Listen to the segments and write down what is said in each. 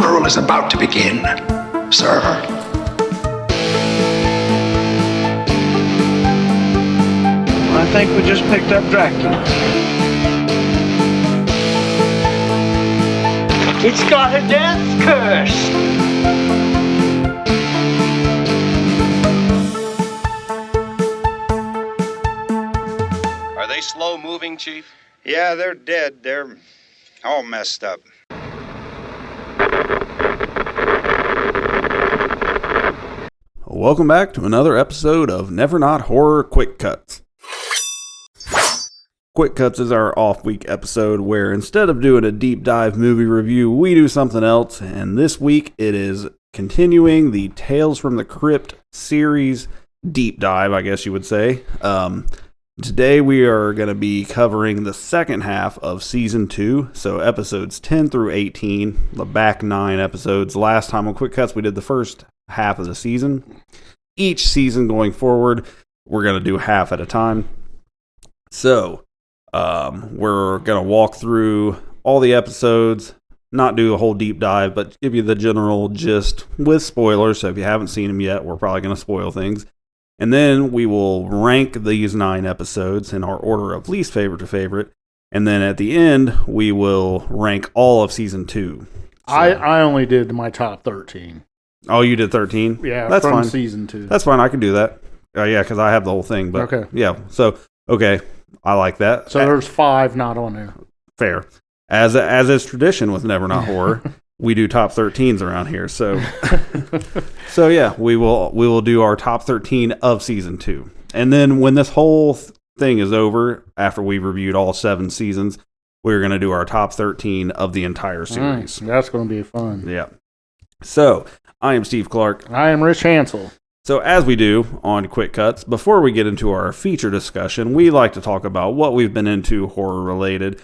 funeral is about to begin, sir. I think we just picked up Dracula. It's got a death curse! Are they slow-moving, Chief? Yeah, they're dead. They're all messed up. Welcome back to another episode of Never Not Horror Quick Cuts. Quick Cuts is our off-week episode where instead of doing a deep dive movie review, we do something else. And this week it is continuing the Tales from the Crypt series deep dive, I guess you would say. Today we are going to be covering the second half of Season 2, so episodes 10 through 18, the back 9 episodes. Last time on Quick Cuts we did the first half of the season. Each season going forward, we're going to do half at a time. So, we're going to walk through all the episodes, not do a whole deep dive, but give you the general gist with spoilers. So if you haven't seen them yet, we're probably going to spoil things. And then we will rank these 9 episodes in our order of least favorite to favorite. And then at the end, we will rank all of Season 2. So, I only did my top 13. Oh, you did 13? Yeah, that's from fine. Season 2. That's fine. I can do that. Yeah, because I have the whole thing. But okay. Yeah. So, okay. I like that. So there's 5 not on there. Fair. As is tradition with Never Not Horror, we do top 13s around here. So, so yeah, we will do our top 13 of Season 2. And then when this whole thing is over, after we've reviewed all 7 seasons, we're going to do our top 13 of the entire series. That's going to be fun. Yeah. So, I am Steve Clark. I am Rich Hansel. So as we do on Quick Cuts, before we get into our feature discussion, we like to talk about what we've been into horror-related.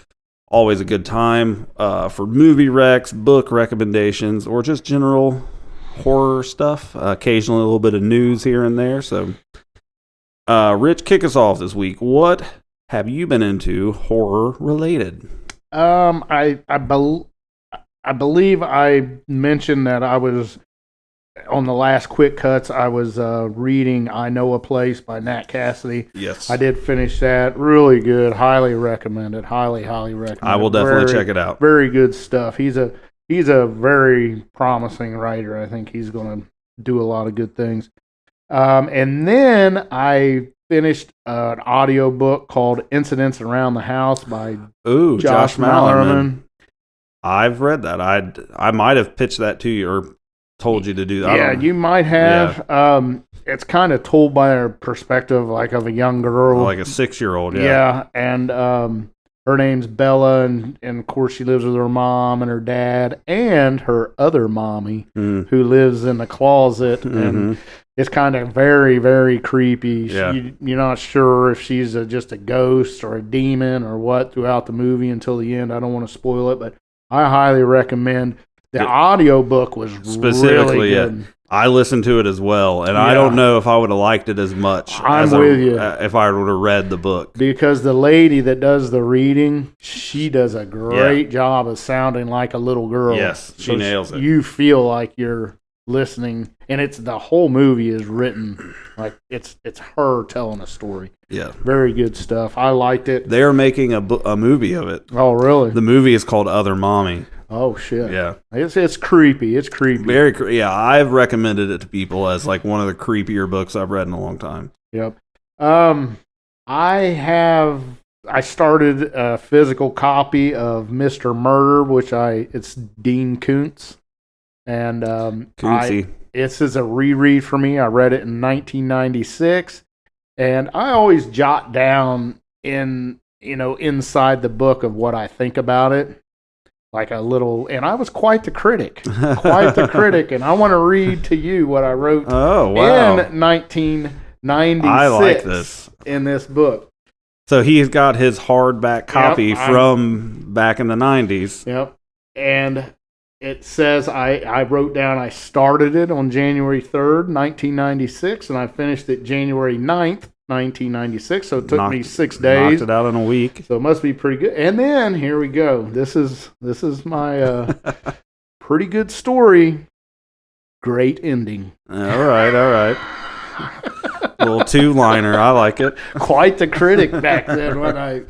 Always a good time for movie recs, book recommendations, or just general horror stuff. Occasionally a little bit of news here and there. So, Rich, kick us off this week. What have you been into horror-related? I believe I mentioned that I was... On the last Quick Cuts, I was reading I Know a Place by Nat Cassidy. Yes. I did finish that. Really good. Highly recommend it. Highly recommend it. I will definitely check it out. Very good stuff. He's a very promising writer. I think he's going to do a lot of good things. And then I finished an audiobook called Incidents Around the House by Josh Malerman. I've read that. I might have pitched that to you or told you to do that. Yeah, you might have. Yeah. It's kind of told by a perspective like of a young girl. Like a 6-year-old, yeah. Yeah, and her name's Bella, and of course she lives with her mom and her dad and her other mommy who lives in the closet, and it's kind of very, very creepy. Yeah. You're not sure if she's just a ghost or a demon or what throughout the movie until the end. I don't want to spoil it, but I highly recommend. The audiobook was really good. Yeah. I listened to it as well, and I don't know if I would have liked it as much if I would have read the book. Because the lady that does the reading, she does a great job of sounding like a little girl. Yes, she nails it. You feel like you're listening, and the whole movie is written like it's her telling a story. Yeah. Very good stuff. I liked it. They're making a movie of it. Oh, really? The movie is called Other Mommy. Oh, shit. Yeah. It's creepy. It's creepy. Very yeah, I've recommended it to people as like one of the creepier books I've read in a long time. Yep. I started a physical copy of Mr. Murder, it's Dean Koontz. And this is a reread for me. I read it in 1996. And I always jot down inside the book of what I think about it. Like a little, and I was quite the critic, and I want to read to you what I wrote in 1996 I like this. In this book. So he's got his hardback copy from back in the 90s. Yep. And it says, I wrote down, I started it on January 3rd, 1996, and I finished it January 9th, 1996, so it took me 6 days. Knocked it out in a week. So it must be pretty good. And then, here we go. This is my pretty good story, great ending. All right. Little two-liner. I like it. Quite the critic back then when I...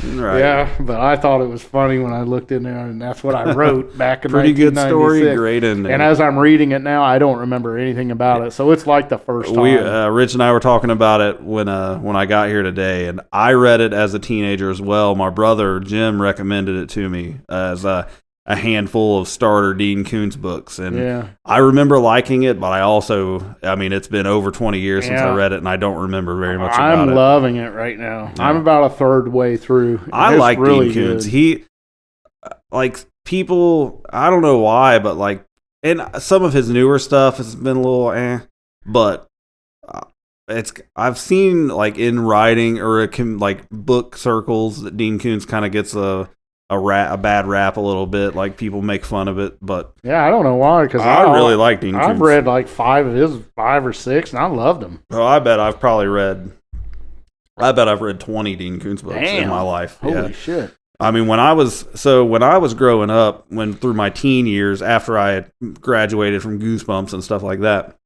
Right. Yeah, but I thought it was funny when I looked in there, and that's what I wrote back in Pretty good 1996. story, great ending. And as I'm reading it now, I don't remember anything about it, so it's like the first time. Rich and I were talking about it when I got here today, and I read it as a teenager as well. My brother, Jim, recommended it to me as a handful of starter Dean Koontz books, and I remember liking it, but it's been over 20 years since I read it, and I don't remember very much about it. I'm loving it right now. Yeah. I'm about a third way through. I like really Dean Koontz. He, people, I don't know why, but and some of his newer stuff has been a little but I've seen in writing or book circles that Dean Koontz kind of gets a bad rap a little bit, people make fun of it, but yeah, I don't know why, because I really like Dean Koontz. I've read 5 of his, 5 or 6, and I loved them. Oh, I bet I've read 20 Dean Koontz books in my life. Holy shit. I mean, when I was growing up, through my teen years, after I had graduated from Goosebumps and stuff like that,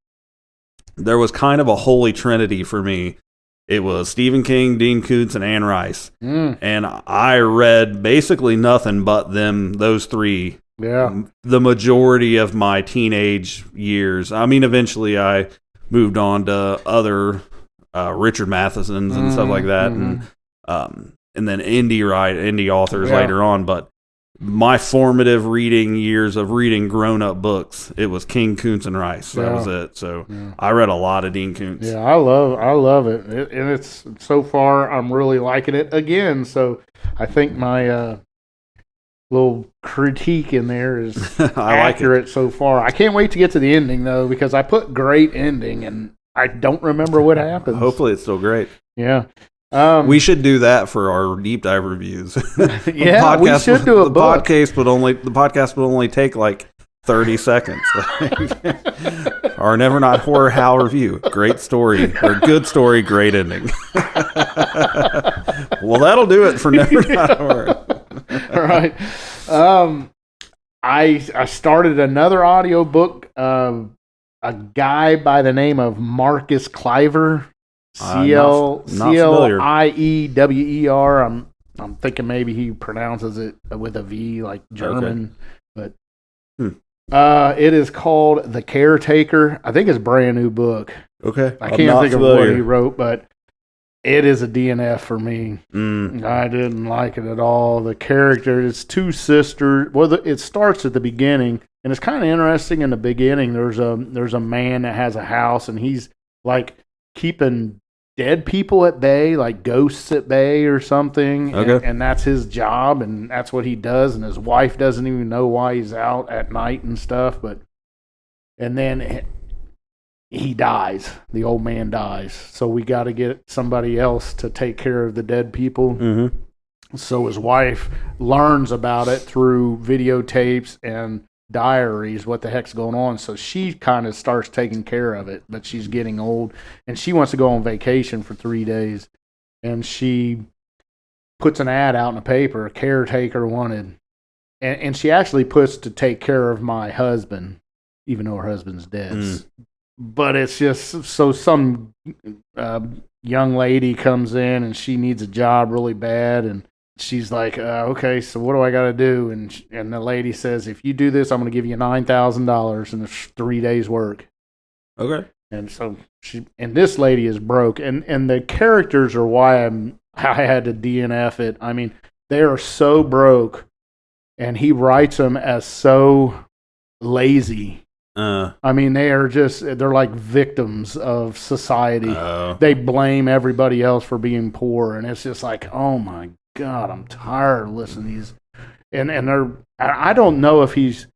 there was kind of a holy trinity for me. It was Stephen King, Dean Koontz, and Anne Rice. And I read basically nothing but those three. Yeah. The majority of my teenage years. I mean, eventually I moved on to other Richard Mathesons and stuff like that. And then indie authors later on. But my formative reading years of reading grown-up books, it was King, Koontz, and Rice. That was it. So I read a lot of Dean Koontz. Yeah, I love it. And it's, so far, I'm really liking it again. So I think my little critique in there is accurate so far. I can't wait to get to the ending, though, because I put great ending, and I don't remember what happens. Hopefully it's still great. Yeah. We should do that for our deep dive reviews. Yeah, we should do a book. The podcast would only take 30 seconds. Our Never Not Horror How review. Great story, or good story, great ending. Well, that'll do it for Never Not Horror. All right. I started another audiobook. A guy by the name of Marcus Cliver. Cliewer. I'm thinking maybe he pronounces it with a V, like German. Okay. But it is called The Caretaker. I think it's a brand new book. Okay. I can't think of what he wrote, but it is a DNF for me. I didn't like it at all. The character, it's 2 sisters. Well, it starts at the beginning, and it's kind of interesting. In the beginning, there's a man that has a house, and he's keeping dead people at bay, like ghosts at bay or something. Okay. And that's his job, and that's what he does. And his wife doesn't even know why he's out at night and stuff. And then he dies. The old man dies. So we got to get somebody else to take care of the dead people. Mm-hmm. So his wife learns about it through videotapes and diaries, what the heck's going on. So she kind of starts taking care of it, but she's getting old, and she wants to go on vacation for 3 days, and she puts an ad out in the paper, a caretaker wanted, and she actually puts to take care of my husband, even though her husband's dead. But it's just, so some young lady comes in, and she needs a job really bad, and she's like, okay, so what do I got to do? And the lady says, if you do this, I'm going to give you $9,000 and it's 3 days work. Okay. And so this lady is broke, and the characters are why I had to DNF it. I mean, they are so broke, and he writes them as so lazy. I mean, they're like victims of society. They blame everybody else for being poor, and it's just like, oh my God, I'm tired of listening to these. And I don't know if he's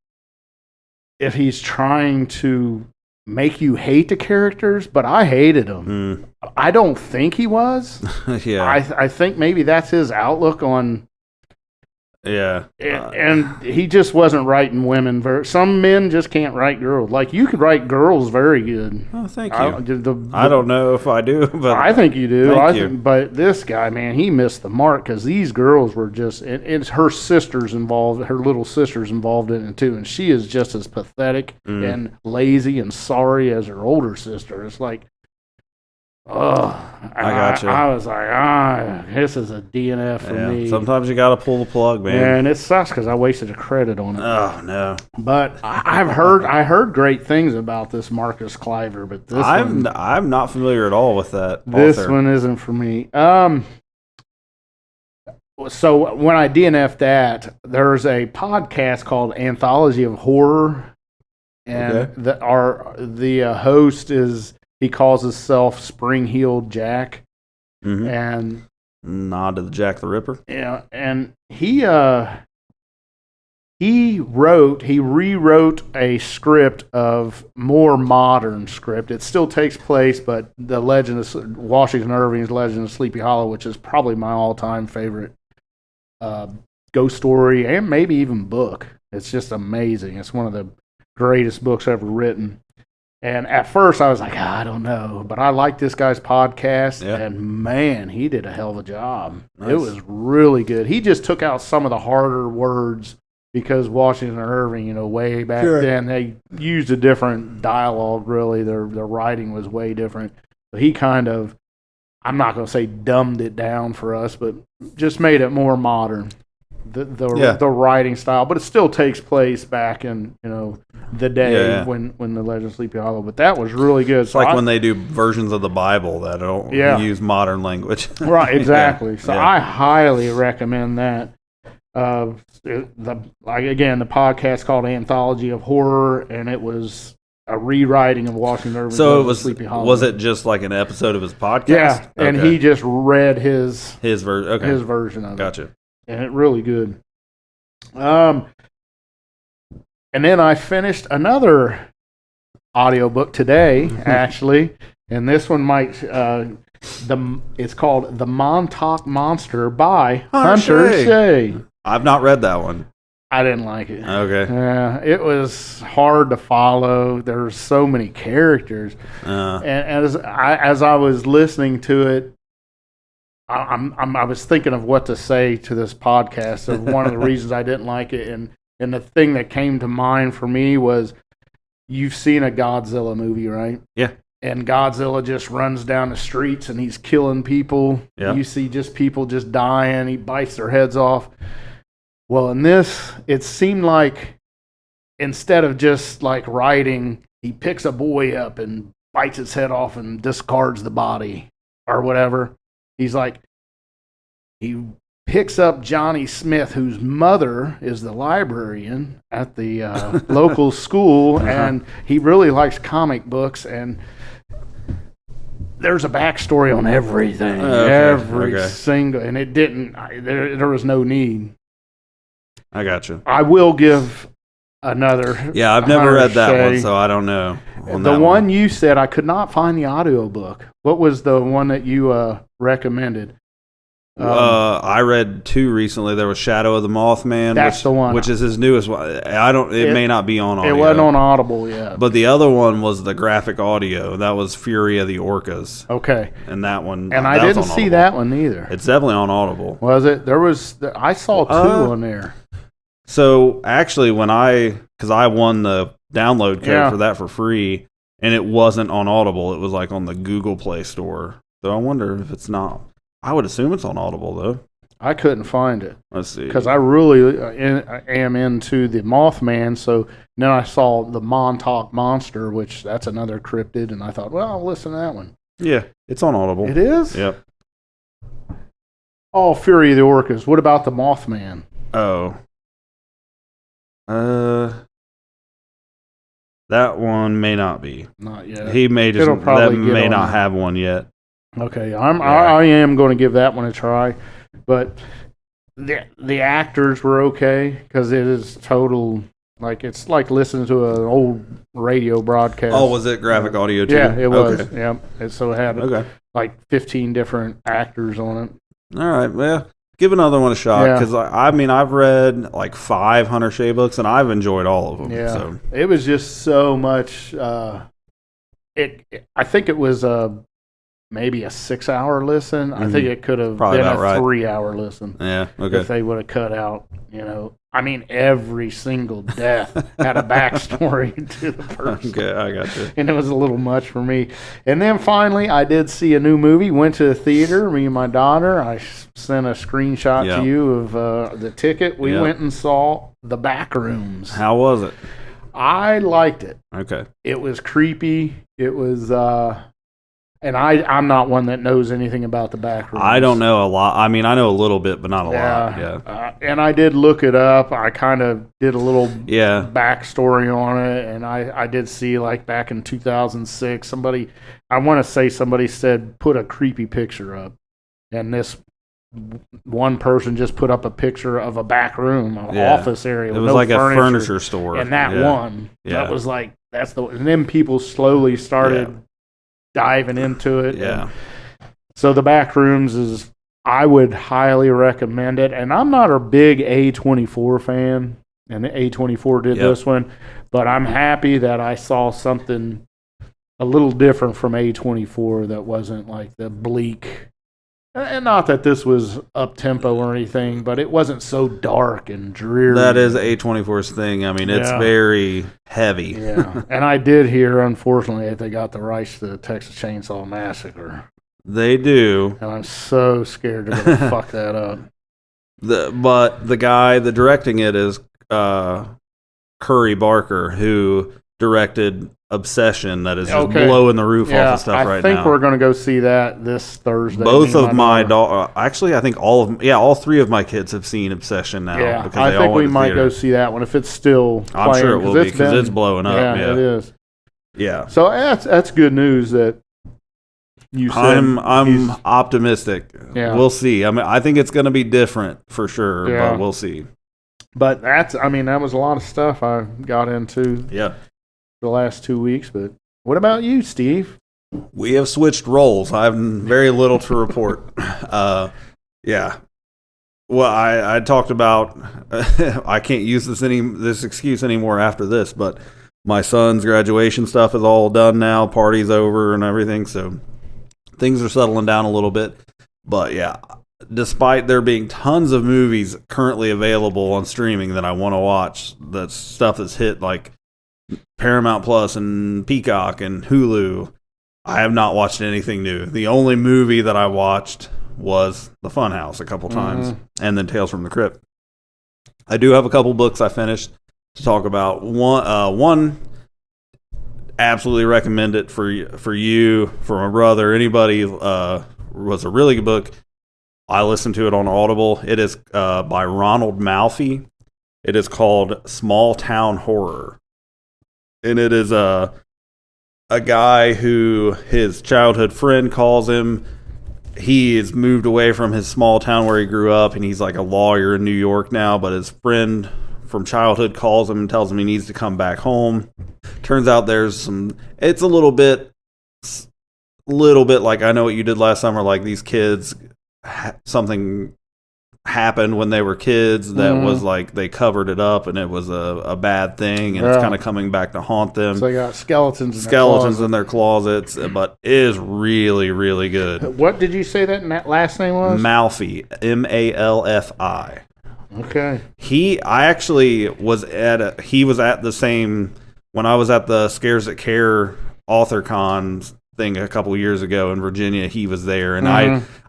trying to make you hate the characters, but I hated them. I don't think he was. Yeah. I think maybe that's his outlook on Yeah. And he just wasn't writing women. Some men just can't write girls. Like, you could write girls very good. Oh, thank you. I don't know if I do, but I think you do. Thank you. But this guy, man, he missed the mark because these girls were just. It's her sisters involved. Her little sisters involved in it too, and she is just as pathetic and lazy and sorry as her older sister. It's like. Oh, I got you. I was like, this is a DNF for me. Sometimes you got to pull the plug, man. And it sucks because I wasted a credit on it. Oh no! But I heard great things about this Marcus Cliver, but this I'm not familiar at all with that. This one isn't for me. So when I DNF'd that, there's a podcast called Anthology of Horror, and the host is. He calls himself Spring-Heeled Jack, and nod to the Jack the Ripper. Yeah, and he rewrote a script of more modern script. It still takes place, but the Legend of Washington Irving's Legend of Sleepy Hollow, which is probably my all-time favorite ghost story and maybe even book. It's just amazing. It's one of the greatest books ever written. And at first I was like, I don't know, but I like this guy's podcast, and man, he did a hell of a job. Nice. It was really good. He just took out some of the harder words because Washington Irving, way back then, they used a different dialogue, really. Their writing was way different. But he kind of, I'm not going to say dumbed it down for us, but just made it more modern. The writing style, but it still takes place back in the day when the Legend of Sleepy Hollow. But that was really good. It's like when they do versions of the Bible that don't use modern language. Right, exactly. So I highly recommend that. The podcast called Anthology of Horror, and it was a rewriting of Washington Irving's Sleepy Hollow. Was it just like an episode of his podcast? Yeah, and he just read his version of it. Gotcha. And it really good. And then I finished another audiobook today, actually, and this one might it's called The Montauk Monster by Hunter Shea. I've not read that one. I didn't like it. Okay. Yeah, it was hard to follow. There's so many characters, and as I was listening to it. I was thinking of what to say to this podcast of one of the reasons I didn't like it, and the thing that came to mind for me was you've seen a Godzilla movie, right? Yeah. And Godzilla just runs down the streets and he's killing people. Yeah. You see just people just dying. He bites their heads off. Well, in this, it seemed like instead of just like riding, he picks a boy up and bites its head off and discards the body or whatever. He's like, he picks up Johnny Smith, whose mother is the librarian at the local school, and he really likes comic books, and there's a backstory on everything. Single, and it didn't, there was no need. I got you. I will give another. Yeah, I've never read that one, so I don't know. The one you said, I could not find the audiobook. What was the one that you recommended? I read two recently. There was Shadow of the Mothman. That's the one. Which is his newest one. It may not be on audio. It wasn't on Audible yet. But the other one was the graphic audio. That was Fury of the Orcas. Okay. And that one. And I didn't see that one either. It's definitely on Audible. Was it? I saw two on there. So actually, because I won the download code for that for free, and it wasn't on Audible. It was like on the Google Play Store. So I wonder if it's not. I would assume it's on Audible, though. I couldn't find it. Let's see. Because I really am into the Mothman, so then I saw the Montauk Monster, which that's another cryptid, and I thought, well, I'll listen to that one. Yeah, it's on Audible. It is? Yep. Oh, Fury of the Orcas. What about the Mothman? Oh. That one may not be. Not yet. He may just may not have one yet. Okay, I am going to give that one a try, but the actors were okay because it is total it's like listening to an old radio broadcast. Oh, was it graphic audio too? Yeah, it was. Okay. Yeah, so it had like 15 different actors on it. All right, well, give another one a shot, because I mean, I've read like 5 Hunter Shea books, and I've enjoyed all of them. Yeah, so. It was just so much. I think it was maybe a 6-hour listen. I think it could have been a 3-hour listen. Yeah, okay. If they would have cut out, I mean, every single death had a backstory to the person. Okay, I got you. And it was a little much for me. And then finally, I did see a new movie. Went to the theater, me and my daughter. I sent a screenshot to you of the ticket. We went and saw The Backrooms. How was it? I liked it. Okay. It was creepy. It was... and I'm not one that knows anything about the Backrooms. I don't know a lot. I mean, I know a little bit, but not a lot. Yeah. And I did look it up. I kind of did a little backstory on it, and I did see, like, back in 2006, I want to say somebody said, put a creepy picture up. And this one person just put up a picture of a back room, an office area. It was like a furniture store. And that one, that was like, and then people slowly started diving into it. Yeah. And so The Backrooms is, I would highly recommend it. And I'm not a big A24 fan, and the A24 did this one, but I'm happy that I saw something a little different from A24 that wasn't like the bleak. And not that this was up-tempo or anything, but it wasn't so dark and dreary. That is A24's thing. I mean, it's very heavy. Yeah. And I did hear, unfortunately, that they got the rights to the Texas Chainsaw Massacre. They do. And I'm so scared they're going to fuck that up. But the guy that directing it is Curry Barker, who directed Obsession, that is just blowing the roof off of stuff right now. I think we're going to go see that this Thursday. Both of my actually, I think all 3 of my kids have seen Obsession now. Yeah, because I think we might go see that one if it's still playing. I'm sure it will be, because it's blowing up. Yeah, it is. Yeah. So that's good news that you said. I'm optimistic. Yeah. We'll see. I mean, I think it's going to be different for sure, but we'll see. But that was a lot of stuff I got into. Yeah. The last 2 weeks, but what about you, Steve? We have switched roles. I have very little to report. Yeah. Well, I talked about I can't use this excuse anymore after this, but my son's graduation stuff is all done now. Party's over and everything, so things are settling down a little bit. But yeah, despite there being tons of movies currently available on streaming that I want to watch, that stuff that's hit like Paramount Plus and Peacock and Hulu, I have not watched anything new. The only movie that I watched was The Funhouse a couple times, and then Tales from the Crypt. I do have a couple books I finished to talk about. One, absolutely recommend it for you, for my brother, anybody. Was a really good book. I listened to it on Audible. It is by Ronald Malfi. It is called Small Town Horror. And it is a guy who his childhood friend calls him. He has moved away from his small town where he grew up, and he's like a lawyer in New York now, but his friend from childhood calls him and tells him he needs to come back home. Turns out it's a little bit like I Know What You Did Last Summer, like these kids, something happened when they were kids that was like they covered it up and it was a bad thing, and it's kind of coming back to haunt them. So they got skeletons in their closets, but it is really, really good. What did you say that last name was? Malfi, Malfi. Okay. He was at the same when I was at the Scares That Care AuthorCon thing a couple years ago in Virginia. He was there, and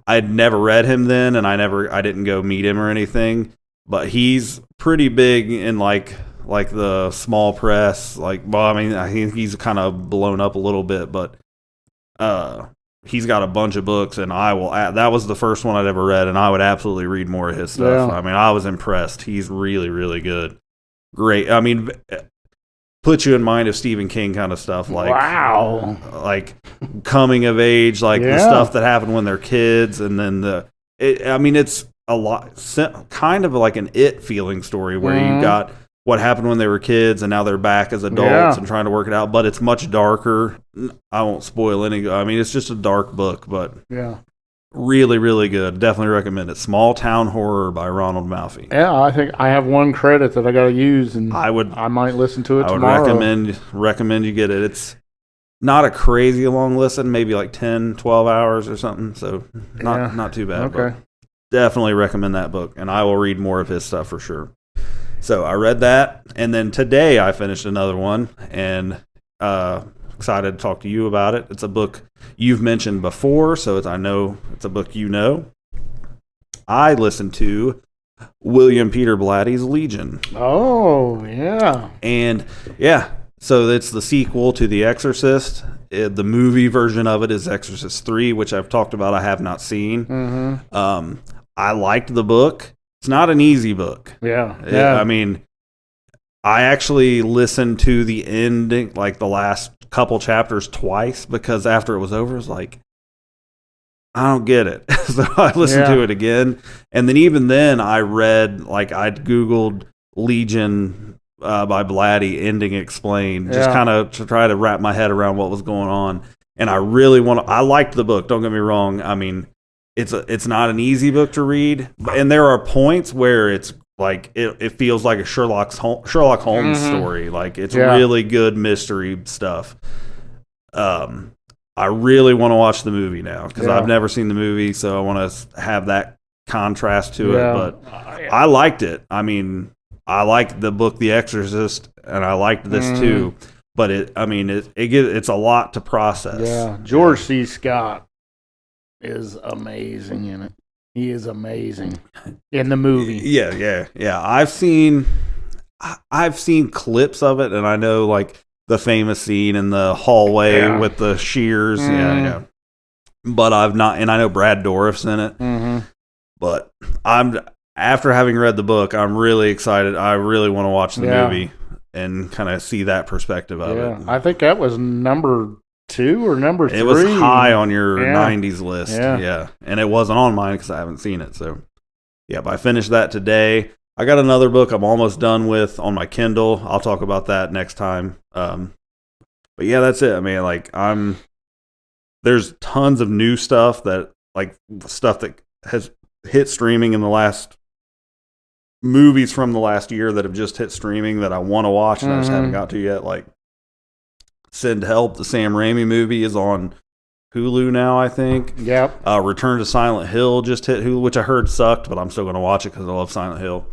I'd never read him then, and I didn't go meet him or anything, but he's pretty big in like the small press. Like, well, I mean, I think he's kind of blown up a little bit, but he's got a bunch of books, and that was the first one I'd ever read, and I would absolutely read more of his stuff. Yeah. I mean, I was impressed. He's really, really good. Great. I mean, put you in mind of Stephen King kind of stuff, like wow, like coming of age, like the stuff that happened when they're kids, and then it's a lot, kind of like an It feeling story where you got what happened when they were kids, and now they're back as adults and trying to work it out. But it's much darker. I won't spoil any. I mean, it's just a dark book, but Really, really good. Definitely recommend it. Small Town Horror by Ronald Malfi. Yeah, I think I have one credit that I got to use, and I might listen to it tomorrow. I would recommend you get it. It's not a crazy long listen, maybe like 10, 12 hours or something, so not too bad. Okay. Definitely recommend that book, and I will read more of his stuff for sure. So I read that, and then today I finished another one, and excited to talk to you about it. It's a book you've mentioned before, so I know it's a book you know. I listened to William Peter Blatty's Legion. Oh, yeah. And, yeah, so it's the sequel to The Exorcist. The movie version of it is Exorcist 3, which I've talked about I have not seen. Mm-hmm. I liked the book. It's not an easy book. Yeah. I mean, I actually listened to the ending, like the last couple chapters twice, because after it was over, it was like, I don't get it. So I listened to it again. And then even then I read, like I'd Googled Legion by Blatty ending explained, just kind of to try to wrap my head around what was going on. And I really I liked the book. Don't get me wrong. I mean, it's not an easy book to read, and there are points where it's like it feels like a Sherlock Holmes story. Like it's really good mystery stuff. I really want to watch the movie now because I've never seen the movie, so I want to have that contrast to it. But I liked it. I mean, I liked the book The Exorcist, and I liked this too. But it's a lot to process. Yeah, George C. Scott is amazing in it. He is amazing in the movie. Yeah. I've seen clips of it, and I know like the famous scene in the hallway with the shears. Yeah. But I've not, and I know Brad Dourif's in it. Mm-hmm. But after having read the book, I'm really excited. I really want to watch the movie and kind of see that perspective of it. I think that was number 2 or number 3. It was high on your 90s list. Yeah. And it wasn't on mine because I haven't seen it. So, but I finished that today. I got another book I'm almost done with on my Kindle. I'll talk about that next time. But yeah, that's it. I mean, like there's tons of new stuff that has hit streaming in the last movies from the last year that have just hit streaming that I want to watch and I just haven't got to yet. Like Send Help, the Sam Raimi movie, is on Hulu now, I think. Yep. Return to Silent Hill just hit Hulu, which I heard sucked, but I'm still going to watch it because I love Silent Hill.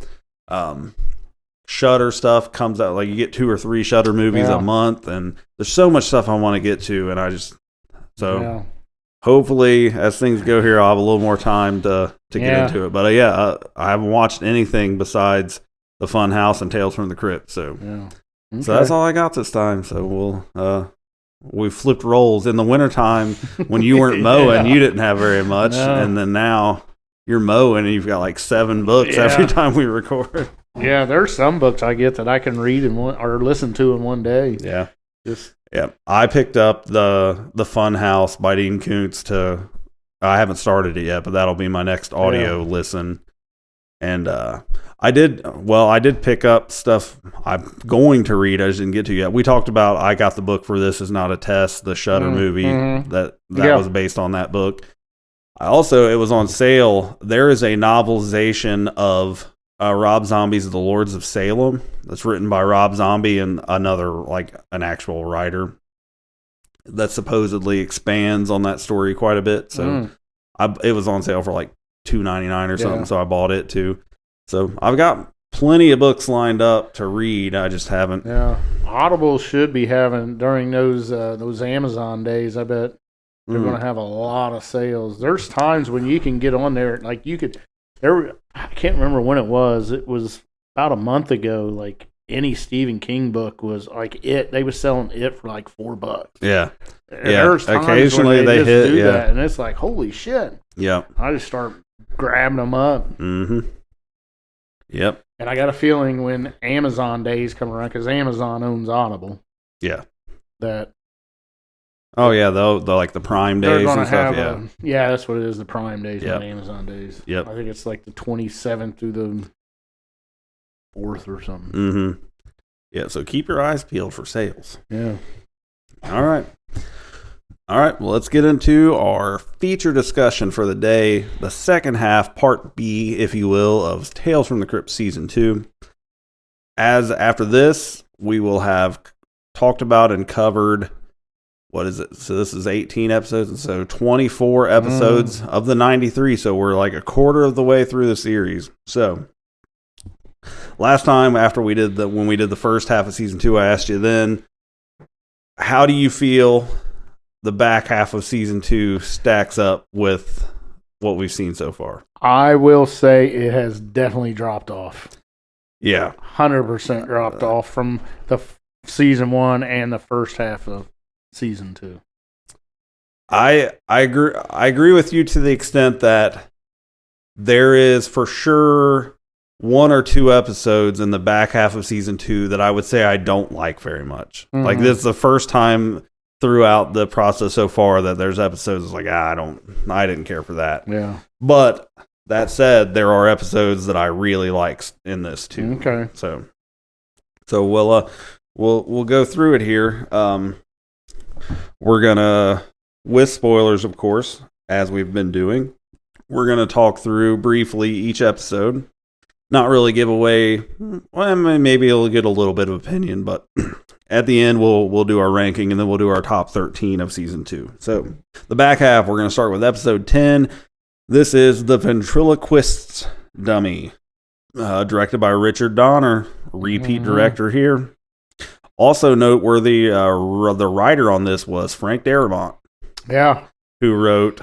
Shudder stuff comes out, like you get 2 or 3 Shudder movies a month, and there's so much stuff I want to get to, and hopefully as things go here, I'll have a little more time to get into it. But I haven't watched anything besides The Fun House and Tales from the Crypt, so so that's all I got this time. So we flipped roles in the wintertime when you weren't mowing. You didn't have very much, and then now you're mowing and you've got like 7 books every time we record. Yeah, there's some books I get that I can read or listen to in one day. Yeah. I picked up the Fun House by Dean Koontz I haven't started it yet, but that'll be my next audio listen. And I did pick up stuff I'm going to read. I just didn't get to yet. We talked about, I got the book for This Is Not a Test, the Shudder movie that was based on that book. It was on sale. There is a novelization of Rob Zombie's The Lords of Salem that's written by Rob Zombie and another, like an actual writer that supposedly expands on that story quite a bit. So it was on sale for like $2.99 or something, so I bought it too. So I've got plenty of books lined up to read. I just haven't. Yeah, Audible should be having during those Amazon days. I bet they're going to have a lot of sales. There's times when you can get on there, like you could. I can't remember when it was. It was about a month ago. Like any Stephen King book was like it. They were selling it for like $4. Yeah, and there's times occasionally when they just hit do that, and it's like holy shit. Yeah, I just start grabbing them up. Mm-hmm. Yep. And I got a feeling when Amazon days come around, because Amazon owns Audible. Yeah. That. Oh yeah, the like the Prime days and stuff. Yeah, that's what it is. The Prime days, not Amazon days. Yep. I think it's like the 27th through the 4th or something. Mm-hmm. Yeah. So keep your eyes peeled for sales. Yeah. All right. All right, well, let's get into our feature discussion for the day, the second half, part B, if you will, of Tales from the Crypt Season 2. As after this, we will have talked about and covered, what is it? So this is 18 episodes, and so 24 episodes of the 93, so we're like a quarter of the way through the series. So, last time after when we did the first half of Season 2, I asked you then, how do you feel the back half of Season 2 stacks up with what we've seen so far? I will say it has definitely dropped off. Yeah. 100% dropped off from the Season 1 and the first half of Season 2. I agree with you to the extent that there is for sure one or two episodes in the back half of Season 2 that I would say I don't like very much. Mm-hmm. Like, this is the first time throughout the process so far that there's episodes like, I didn't care for that. Yeah. But that said, there are episodes that I really like in this too. Okay. So we'll go through it here. We're gonna, with spoilers, of course, as we've been doing, we're gonna talk through briefly each episode. Not really give away. Well, maybe it'll get a little bit of opinion, but at the end, we'll do our ranking, and then we'll do our top 13 of Season 2. So, the back half, we're going to start with Episode 10. This is The Ventriloquist's Dummy, directed by Richard Donner, repeat director here. Also noteworthy, the writer on this was Frank Darabont. Yeah. Who wrote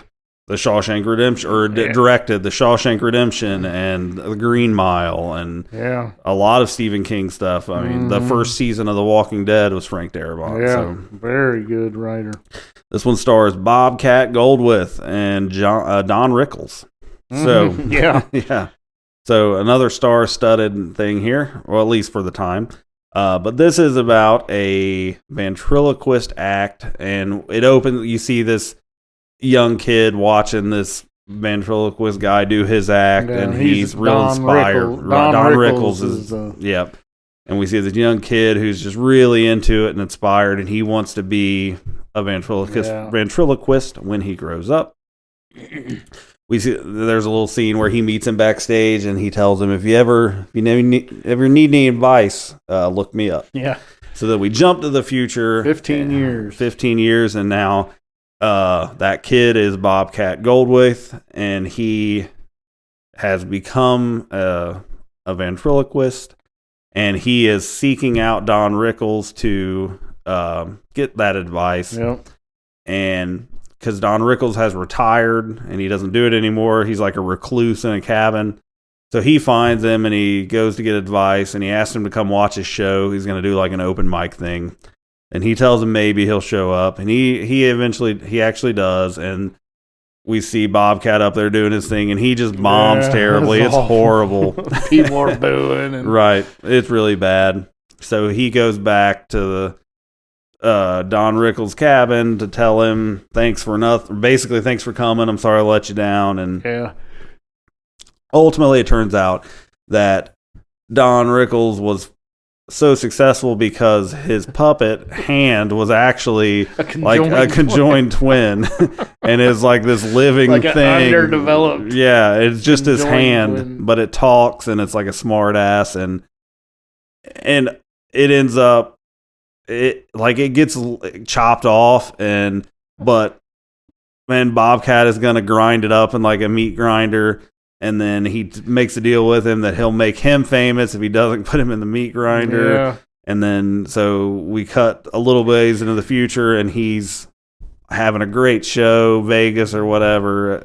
The Shawshank Redemption, or directed The Shawshank Redemption and The Green Mile, and a lot of Stephen King stuff. I mean, the first season of The Walking Dead was Frank Darabont. Yeah, so. Very good writer. This one stars Bobcat Goldthwait and Don Rickles. So, yeah. So, another star-studded thing here, or at least for the time. But this is about a ventriloquist act, and it opens, you see this young kid watching this ventriloquist guy do his act, and he's real inspired. Don Rickles is yep. And we see this young kid who's just really into it and inspired, and he wants to be a ventriloquist when he grows up. We see there's a little scene where he meets him backstage, and he tells him, if you ever need any advice, look me up. Yeah. So then we jump to the future. 15 years, and now that kid is Bobcat Goldthwait, and he has become a ventriloquist, and he is seeking out Don Rickles to get that advice. Yep. And because Don Rickles has retired and he doesn't do it anymore, he's like a recluse in a cabin. So he finds him and he goes to get advice, and he asks him to come watch his show. He's going to do like an open mic thing. And he tells him maybe he'll show up, and he actually does, and we see Bobcat up there doing his thing, and he just bombs terribly. It's horrible. People are booing. And right. It's really bad. So he goes back to the Don Rickles' cabin to tell him thanks for nothing. Basically, thanks for coming. I'm sorry I let you down. And ultimately, it turns out that Don Rickles was so successful because his puppet hand was actually a conjoined twin and is like this living like thing. Underdeveloped. Yeah, it's just his hand, twin. But it talks, and it's like a smart ass, and it ends up it gets chopped off, but Bobcat is gonna grind it up in like a meat grinder. And then he makes a deal with him that he'll make him famous if he doesn't put him in the meat grinder. Yeah. And then so we cut a little ways into the future, and he's having a great show, Vegas or whatever.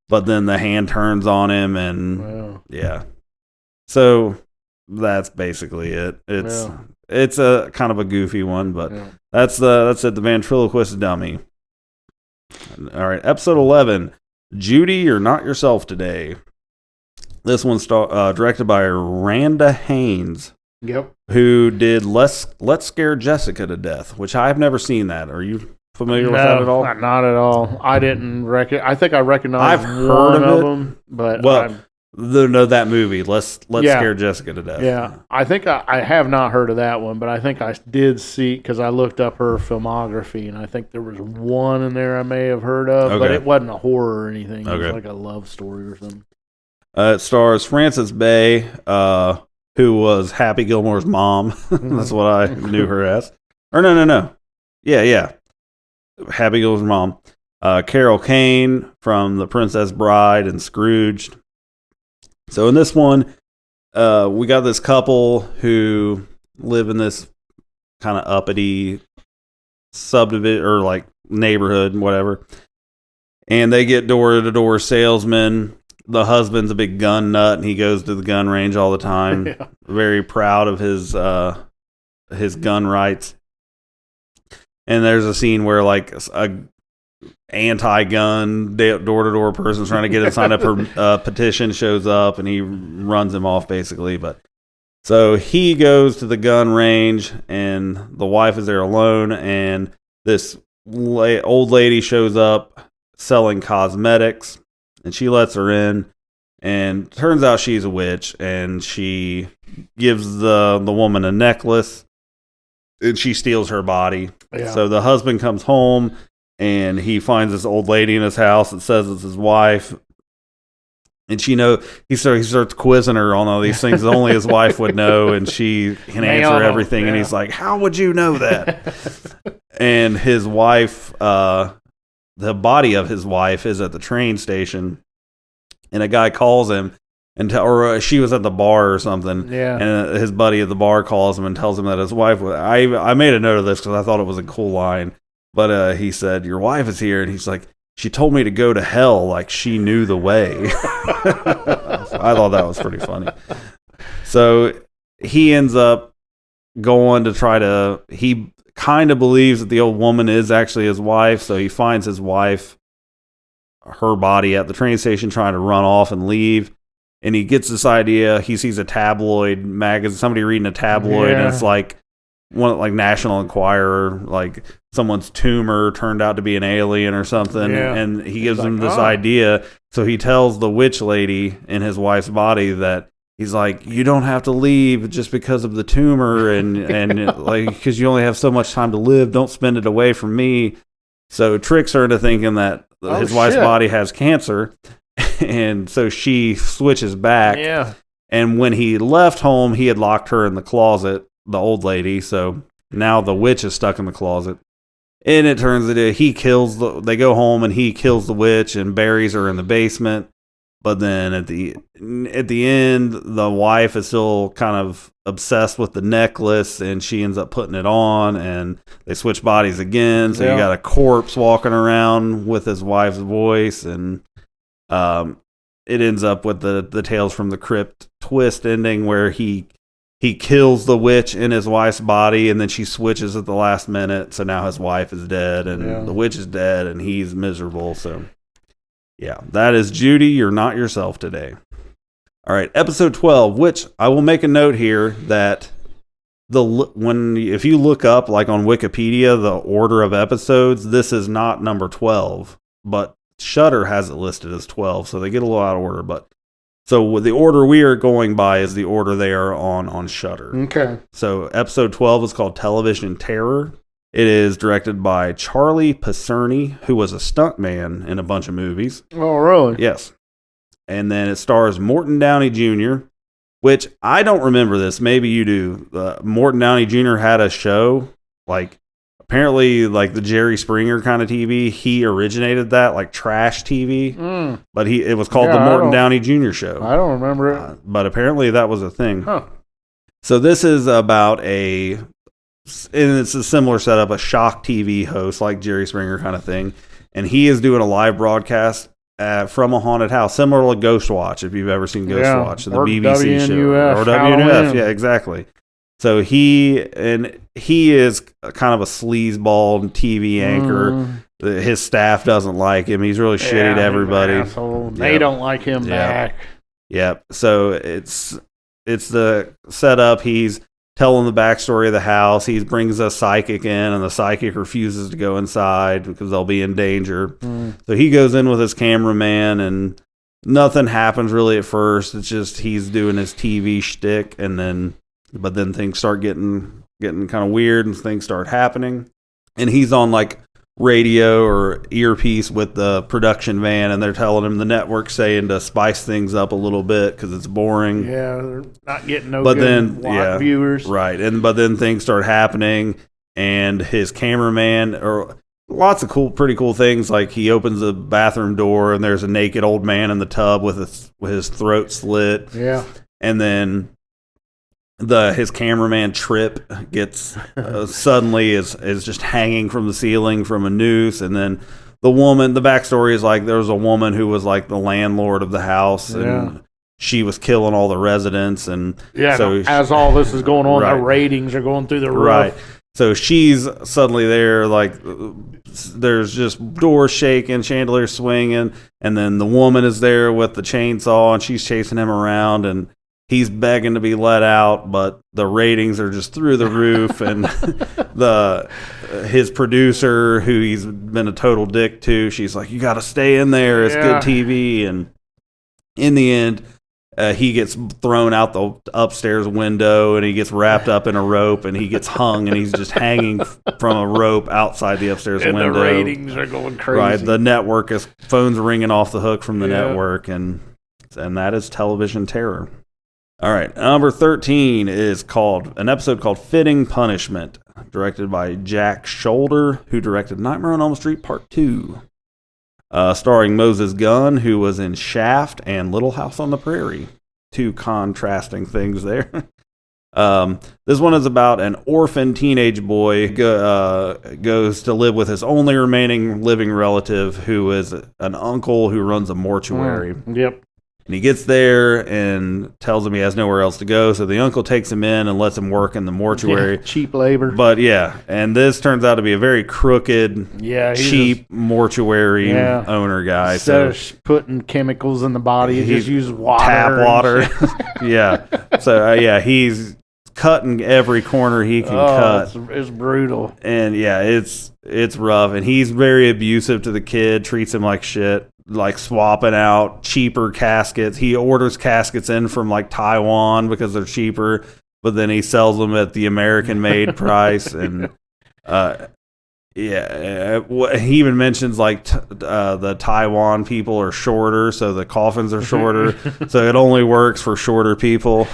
But then the hand turns on him, and yeah. So that's basically it. It's a kind of a goofy one, but that's it. The ventriloquist dummy. All right, episode 11. Judy, You're Not Yourself Today. This one's directed by Randa Haynes. Yep. Who did Let's Scare Jessica to Death, which I've never seen that. Are you familiar with that at all? Not at all. I didn't I think I recognized I've heard one of it, them, but that movie. Let's scare Jessica to death. Yeah, I think I have not heard of that one, but I think I did see, because I looked up her filmography, and I think there was one in there I may have heard of, but it wasn't a horror or anything. It was like a love story or something. It stars Frances Bay, who was Happy Gilmore's mom. That's what I knew her as. Or no. Yeah. Happy Gilmore's mom. Carol Kane from The Princess Bride and Scrooged. So in this one, we got this couple who live in this kind of uppity subdivision or like neighborhood and whatever. And they get door-to-door salesmen. The husband's a big gun nut, and he goes to the gun range all the time. Yeah. Very proud of his gun rights. And there's a scene where like a anti-gun door-to-door person trying to get him signed up for a petition shows up, and he runs him off basically. But so he goes to the gun range, and the wife is there alone, and this old lady shows up selling cosmetics, and she lets her in, and turns out she's a witch, and she gives the woman a necklace, and she steals her body. Yeah. So the husband comes home, and he finds this old lady in his house that says it's his wife. And he starts quizzing her on all these things that only his wife would know, and she can answer everything. Yeah. And he's like, "How would you know that?" And his wife, the body of his wife is at the train station, and a guy calls him, or she was at the bar or something. Yeah. And his buddy at the bar calls him and tells him that his wife was. I made a note of this because I thought it was a cool line. But he said, "Your wife is here," and he's like, "She told me to go to hell like she knew the way." I thought that was pretty funny. So he ends up going to he kind of believes that the old woman is actually his wife, so he finds his wife, her body at the train station, trying to run off and leave. And he gets this idea. He sees a tabloid magazine, somebody reading a tabloid, and it's like National Enquirer, like someone's tumor turned out to be an alien or something. Yeah. And he gives him this idea. So he tells the witch lady in his wife's body that he's like, "You don't have to leave just because of the tumor, and like, because you only have so much time to live. Don't spend it away from me." So tricks her into thinking that his wife's body has cancer. And so she switches back. Yeah. And when he left home, he had locked her in the closet, the old lady. So now the witch is stuck in the closet. And it turns out they go home, and he kills the witch and buries her in the basement. But then at the end, the wife is still kind of obsessed with the necklace, and she ends up putting it on, and they switch bodies again. So you got a corpse walking around with his wife's voice, and it ends up with the Tales from the Crypt twist ending where he kills the witch in his wife's body, and then she switches at the last minute. So now his wife is dead, and the witch is dead, and he's miserable. So yeah, that is Judy. You're not yourself today. All right, episode 12, which I will make a note here that if you look up like on Wikipedia the order of episodes, this is not number 12, but Shudder has it listed as 12, so they get a little out of order. But so the order we are going by is the order they are on Shudder. Okay. So episode 12 is called Television Terror. It is directed by Charlie Picerni, who was a stuntman in a bunch of movies. Oh, really? Yes. And then it stars Morton Downey Jr., which I don't remember this. Maybe you do. Morton Downey Jr. had a show, like apparently like the Jerry Springer kind of TV. He originated that, like trash TV. But it was called the Morton Downey Jr. Show. I don't remember it. But apparently that was a thing. Huh. So this is about and it's a similar setup, a shock TV host like Jerry Springer kind of thing. And he is doing a live broadcast from a haunted house, similar to Ghost Watch, if you've ever seen Ghost Watch, the BBC show. Or WNUF, yeah, exactly. So he is kind of a sleazeball TV anchor. His staff doesn't like him. He's really shitty to everybody. They don't like him back. Yep. So it's the setup. He's telling the backstory of the house. He brings a psychic in, and the psychic refuses to go inside because they'll be in danger. So he goes in with his cameraman, and nothing happens really at first. It's just he's doing his TV shtick, but then things start getting kind of weird, and things start happening. And he's on like radio or earpiece with the production van, and they're telling him the network's saying to spice things up a little bit because it's boring. Yeah, they're not getting viewers. Right. But then things start happening, and his cameraman, or lots of pretty cool things, like he opens the bathroom door and there's a naked old man in the tub with his throat slit. Yeah. And then his cameraman Trip gets suddenly is just hanging from the ceiling from a noose. And then the backstory is like there was a woman who was like the landlord of the house, and she was killing all the residents. And so as all this is going on, the ratings are going through the roof. Right. So she's suddenly there, like there's just doors shaking, chandeliers swinging, and then the woman is there with the chainsaw, and she's chasing him around, and he's begging to be let out, but the ratings are just through the roof, and his producer, who he's been a total dick to, she's like, "You got to stay in there. It's good TV." And in the end, he gets thrown out the upstairs window, and he gets wrapped up in a rope, and he gets hung, and he's just hanging from a rope outside the upstairs window. And the ratings are going crazy. Right, the network phone's ringing off the hook from the network, and that is television terror. All right, number 13 is an episode called Fitting Punishment, directed by Jack Shoulder, who directed Nightmare on Elm Street Part 2. Starring Moses Gunn, who was in Shaft and Little House on the Prairie. Two contrasting things there. This one is about an orphan teenage boy goes to live with his only remaining living relative, who is an uncle who runs a mortuary. Yep. And he gets there and tells him he has nowhere else to go. So the uncle takes him in and lets him work in the mortuary. Yeah, cheap labor. But and this turns out to be a very crooked, cheap mortuary owner guy. Instead of putting chemicals in the body, he just uses water. Tap water. Yeah. So, he's cutting every corner he can cut. It's brutal. And, it's rough. And he's very abusive to the kid, treats him like shit. Like swapping out cheaper caskets. He orders caskets in from like Taiwan because they're cheaper, but then he sells them at the American-made price. And he even mentions like the Taiwan people are shorter, so the coffins are shorter, so it only works for shorter people.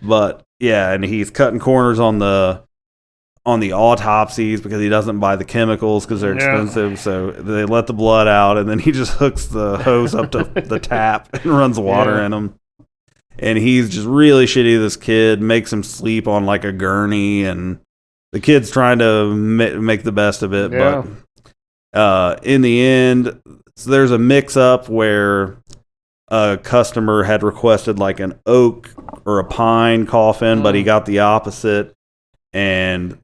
But and he's cutting corners on the autopsies because he doesn't buy the chemicals because they're expensive, so they let the blood out, and then he just hooks the hose up to the tap and runs water in them. And he's just really shitty to this kid, makes him sleep on like a gurney, and the kid's trying to make the best of it. But in the end, there's a mix-up where a customer had requested like an oak or a pine coffin, but he got the opposite. And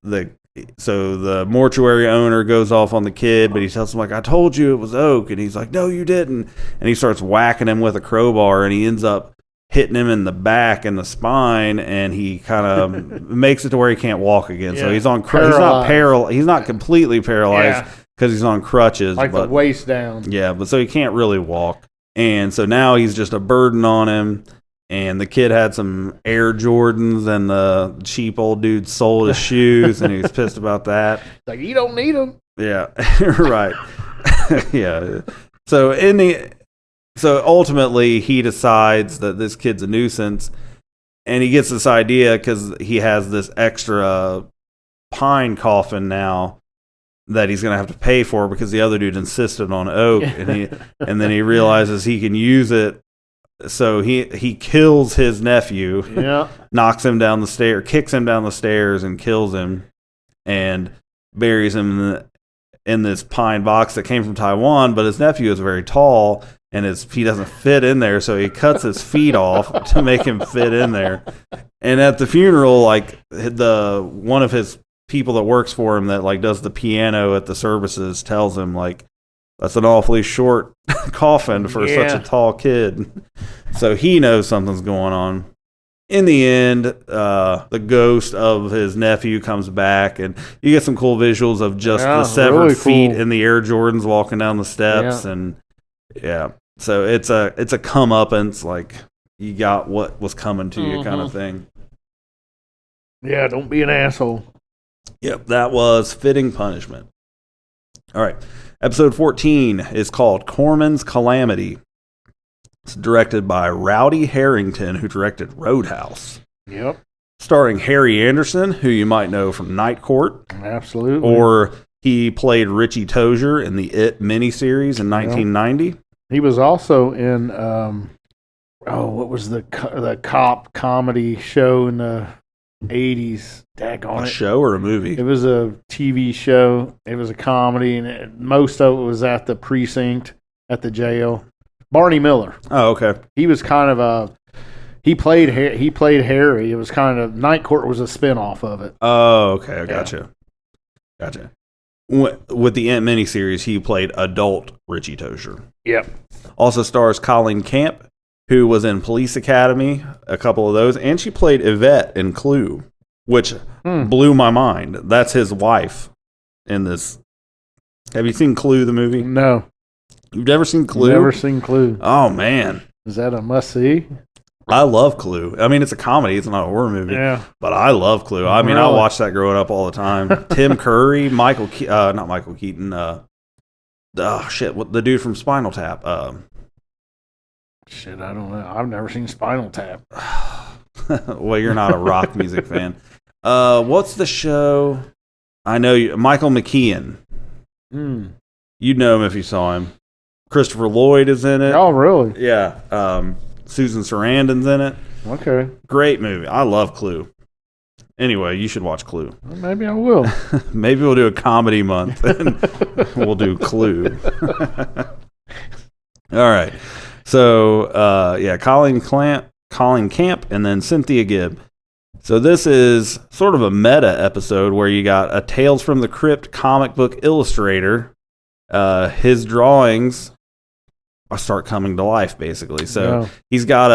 so the mortuary owner goes off on the kid, but he tells him like, "I told you it was oak," and he's like, "No, you didn't." And he starts whacking him with a crowbar, and he ends up hitting him in the back and the spine, and he kind of makes it to where he can't walk again. So he's on he's not completely paralyzed because he's on crutches, but the waist down. Yeah, but so he can't really walk, and so now he's just a burden on him. And the kid had some Air Jordans, and the cheap old dude sold his shoes, and he was pissed about that. Like, you don't need them. Yeah, right. Yeah. So ultimately, he decides that this kid's a nuisance, and he gets this idea because he has this extra pine coffin now that he's going to have to pay for because the other dude insisted on oak, and then he realizes he can use it. So he kills his nephew, knocks him down the stairs, kicks him down the stairs, and kills him, and buries him in this pine box that came from Taiwan. But his nephew is very tall, and he doesn't fit in there, so he cuts his feet off to make him fit in there. And at the funeral, like one of his people that works for him that like does the piano at the services tells him like, "That's an awfully short coffin for such a tall kid." So he knows something's going on. In the end, the ghost of his nephew comes back, and you get some cool visuals of just the severed feet in the Air Jordans walking down the steps. And So it's a comeuppance, like you got what was coming to you kind of thing. Yeah, don't be an asshole. Yep, that was Fitting Punishment. All right. Episode 14 is called Corman's Calamity. It's directed by Rowdy Harrington, who directed Roadhouse. Yep. Starring Harry Anderson, who you might know from Night Court. Absolutely. Or he played Richie Tozier in the It miniseries in 1990. He was also in, what was the cop comedy show in the 80s? Daggone it. A show or a movie? It was a TV show. It was a comedy, and most of it was at the precinct, at the jail. Barney Miller. Oh, okay. He was kind of he played Harry. It was kind of, Night Court was a spinoff of it. Oh, okay. I gotcha. With the Ant miniseries, he played adult Richie Tozier. Yep. Also stars Colleen Camp, who was in Police Academy, a couple of those, and she played Yvette in Clue, which blew my mind. That's his wife in this. Have you seen Clue, the movie? No. You've never seen Clue? Never seen Clue. Oh, man. Is that a must-see? I love Clue. I mean, it's a comedy. It's not a horror movie. Yeah. But I love Clue. I mean, I watched that growing up all the time. Tim Curry, not Michael Keaton. The dude from Spinal Tap. Shit, I don't know. I've never seen Spinal Tap. Well, you're not a rock music fan. What's the show? I know you, Michael McKean. You'd know him if you saw him. Christopher Lloyd is in it. Oh, really? Yeah. Susan Sarandon's in it. Okay. Great movie. I love Clue. Anyway, you should watch Clue. Well, maybe I will. Maybe we'll do a comedy month and we'll do Clue. All right. So, Colleen Camp, and then Cynthia Gibb. So this is sort of a meta episode where you got a Tales from the Crypt comic book illustrator. His drawings start coming to life, basically. So he's got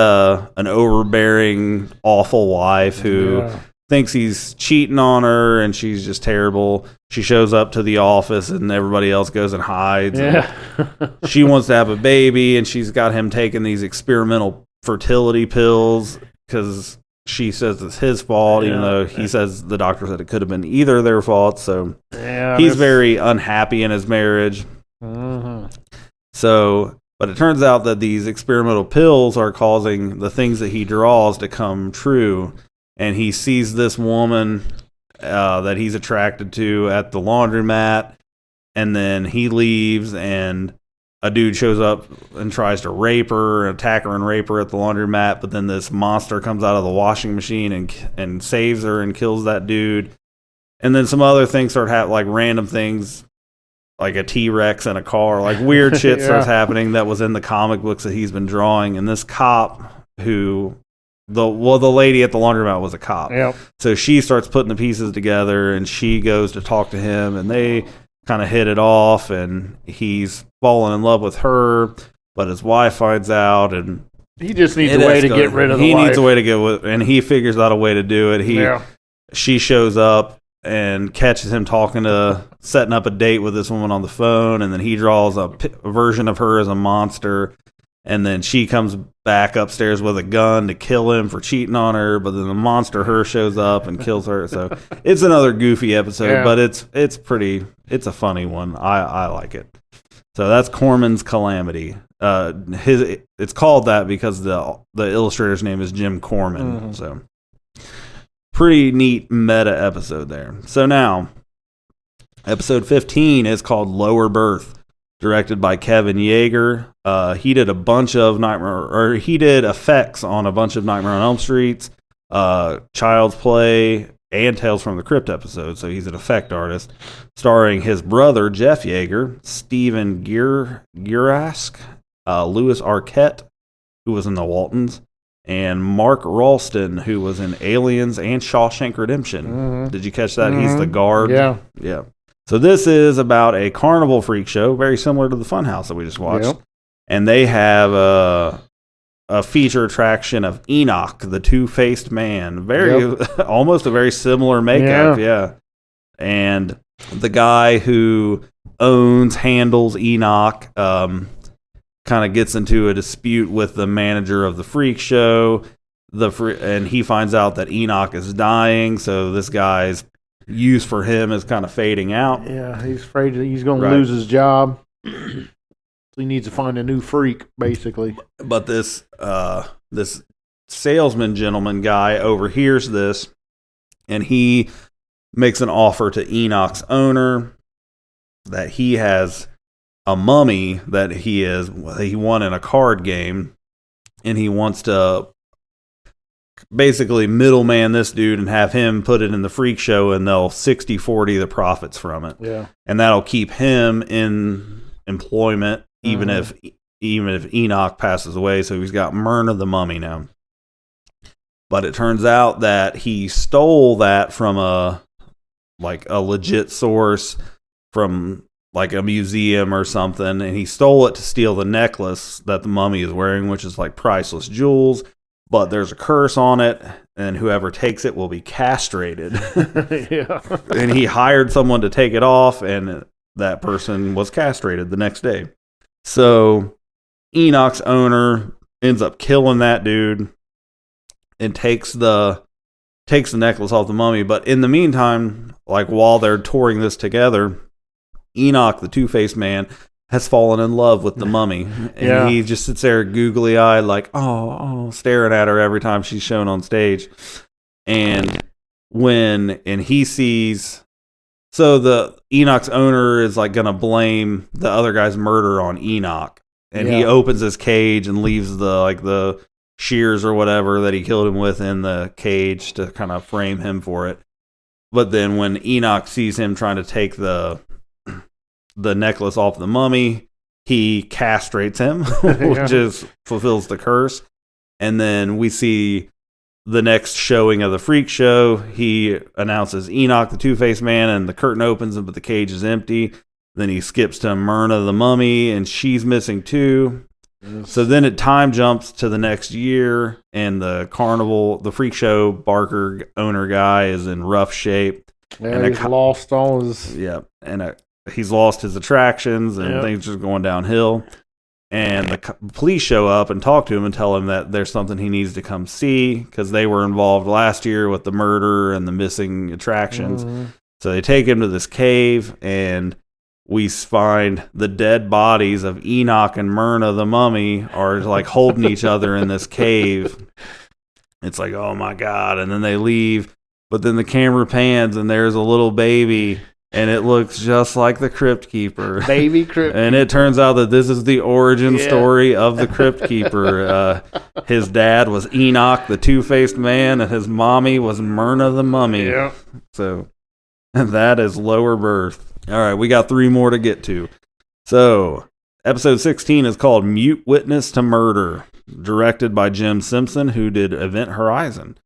an overbearing, awful wife who thinks he's cheating on her, and she's just terrible. She shows up to the office, and everybody else goes and hides. Yeah. And she wants to have a baby, and she's got him taking these experimental fertility pills because she says it's his fault, even though he says the doctor said it could have been either of their faults. So he's very unhappy in his marriage. So, but it turns out that these experimental pills are causing the things that he draws to come true. And he sees this woman that he's attracted to at the laundromat, and then he leaves, and a dude shows up and tries to rape her, attack her and rape her at the laundromat, but then this monster comes out of the washing machine and saves her and kills that dude. And then some other things start happening, like random things, like a T-Rex in a car, like weird shit starts happening that was in the comic books that he's been drawing. And this cop who... the lady at the laundromat was a cop. Yep. So she starts putting the pieces together, and she goes to talk to him, and they kind of hit it off, and he's falling in love with her, but his wife finds out, and he just needs a way to get rid of the wife. He needs a way to get with, and he figures out a way to do it. She shows up and catches him setting up a date with this woman on the phone, and then he draws a version of her as a monster. And then she comes back upstairs with a gun to kill him for cheating on her, but then the monster her shows up and kills her. So it's another goofy episode, but it's a funny one. I like it. So that's Corman's Calamity. It's called that because the illustrator's name is Jim Corman. So pretty neat meta episode there. So now episode 15 is called Lower Berth. Directed by Kevin Yeager. He did he did effects on a bunch of Nightmare on Elm Street, Child's Play, and Tales from the Crypt episodes. So he's an effect artist. Starring his brother, Jeff Yeager, Stephen Girask, Louis Arquette, who was in The Waltons, and Mark Ralston, who was in Aliens and Shawshank Redemption. Did you catch that? He's the guard. Yeah. So this is about a carnival freak show, very similar to the Funhouse that we just watched. Yep. And they have a feature attraction of Enoch, the two-faced man. Almost a very similar makeup, And the guy who handles Enoch kind kind of gets into a dispute with the manager of the freak show. And he finds out that Enoch is dying, so this guy's use for him is kind of fading out. Yeah, he's afraid that he's going to lose his job. So he needs to find a new freak, basically. But this salesman gentleman guy overhears this, and he makes an offer to Enoch's owner that he has a mummy that he won in a card game, and he wants to basically middleman this dude and have him put it in the freak show, and they'll 60-40 the profits from it. Yeah. And that'll keep him in employment even if Enoch passes away. So he's got Myrna the mummy now. But it turns out that he stole that from a legit source, from like a museum or something, and he stole it to steal the necklace that the mummy is wearing, which is like priceless jewels. But there's a curse on it, and whoever takes it will be castrated. Yeah. And he hired someone to take it off, and that person was castrated the next day. So Enoch's owner ends up killing that dude and takes the necklace off the mummy. But in the meantime, like while they're touring this together, Enoch, the Two-Faced Man, has fallen in love with the mummy. And he just sits there googly-eyed like, oh, staring at her every time she's shown on stage. And he sees... So the Enoch's owner is like going to blame the other guy's murder on Enoch. And he opens his cage and leaves the shears or whatever that he killed him with in the cage to kind of frame him for it. But then when Enoch sees him trying to take the necklace off the mummy, he castrates him, which fulfills the curse. And then we see the next showing of the freak show. He announces Enoch, the Two-Faced Man, and the curtain opens, but the cage is empty. Then he skips to Myrna the mummy, and she's missing too. Yes. So then time jumps to the next year, and the freak show Barker owner guy is in rough shape. Yeah, and he's lost all his... Yeah, and he's lost his attractions, and things just going downhill. And the police show up and talk to him and tell him that there's something he needs to come see, because they were involved last year with the murder and the missing attractions. Mm-hmm. So they take him to this cave, and we find the dead bodies of Enoch and Myrna the mummy are like holding each other in this cave. It's like, oh my God. And then they leave, but then the camera pans and there's a little baby, and it looks just like the Crypt Keeper. Baby Crypt. And it turns out that this is the origin story of the Crypt Keeper. His dad was Enoch, the Two-Faced Man, and his mommy was Myrna the mummy. Yeah. So that is Lower Birth. All right, we got 3 more to get to. So, episode 16 is called Mute Witness to Murder, directed by Jim Simpson, who did Event Horizon.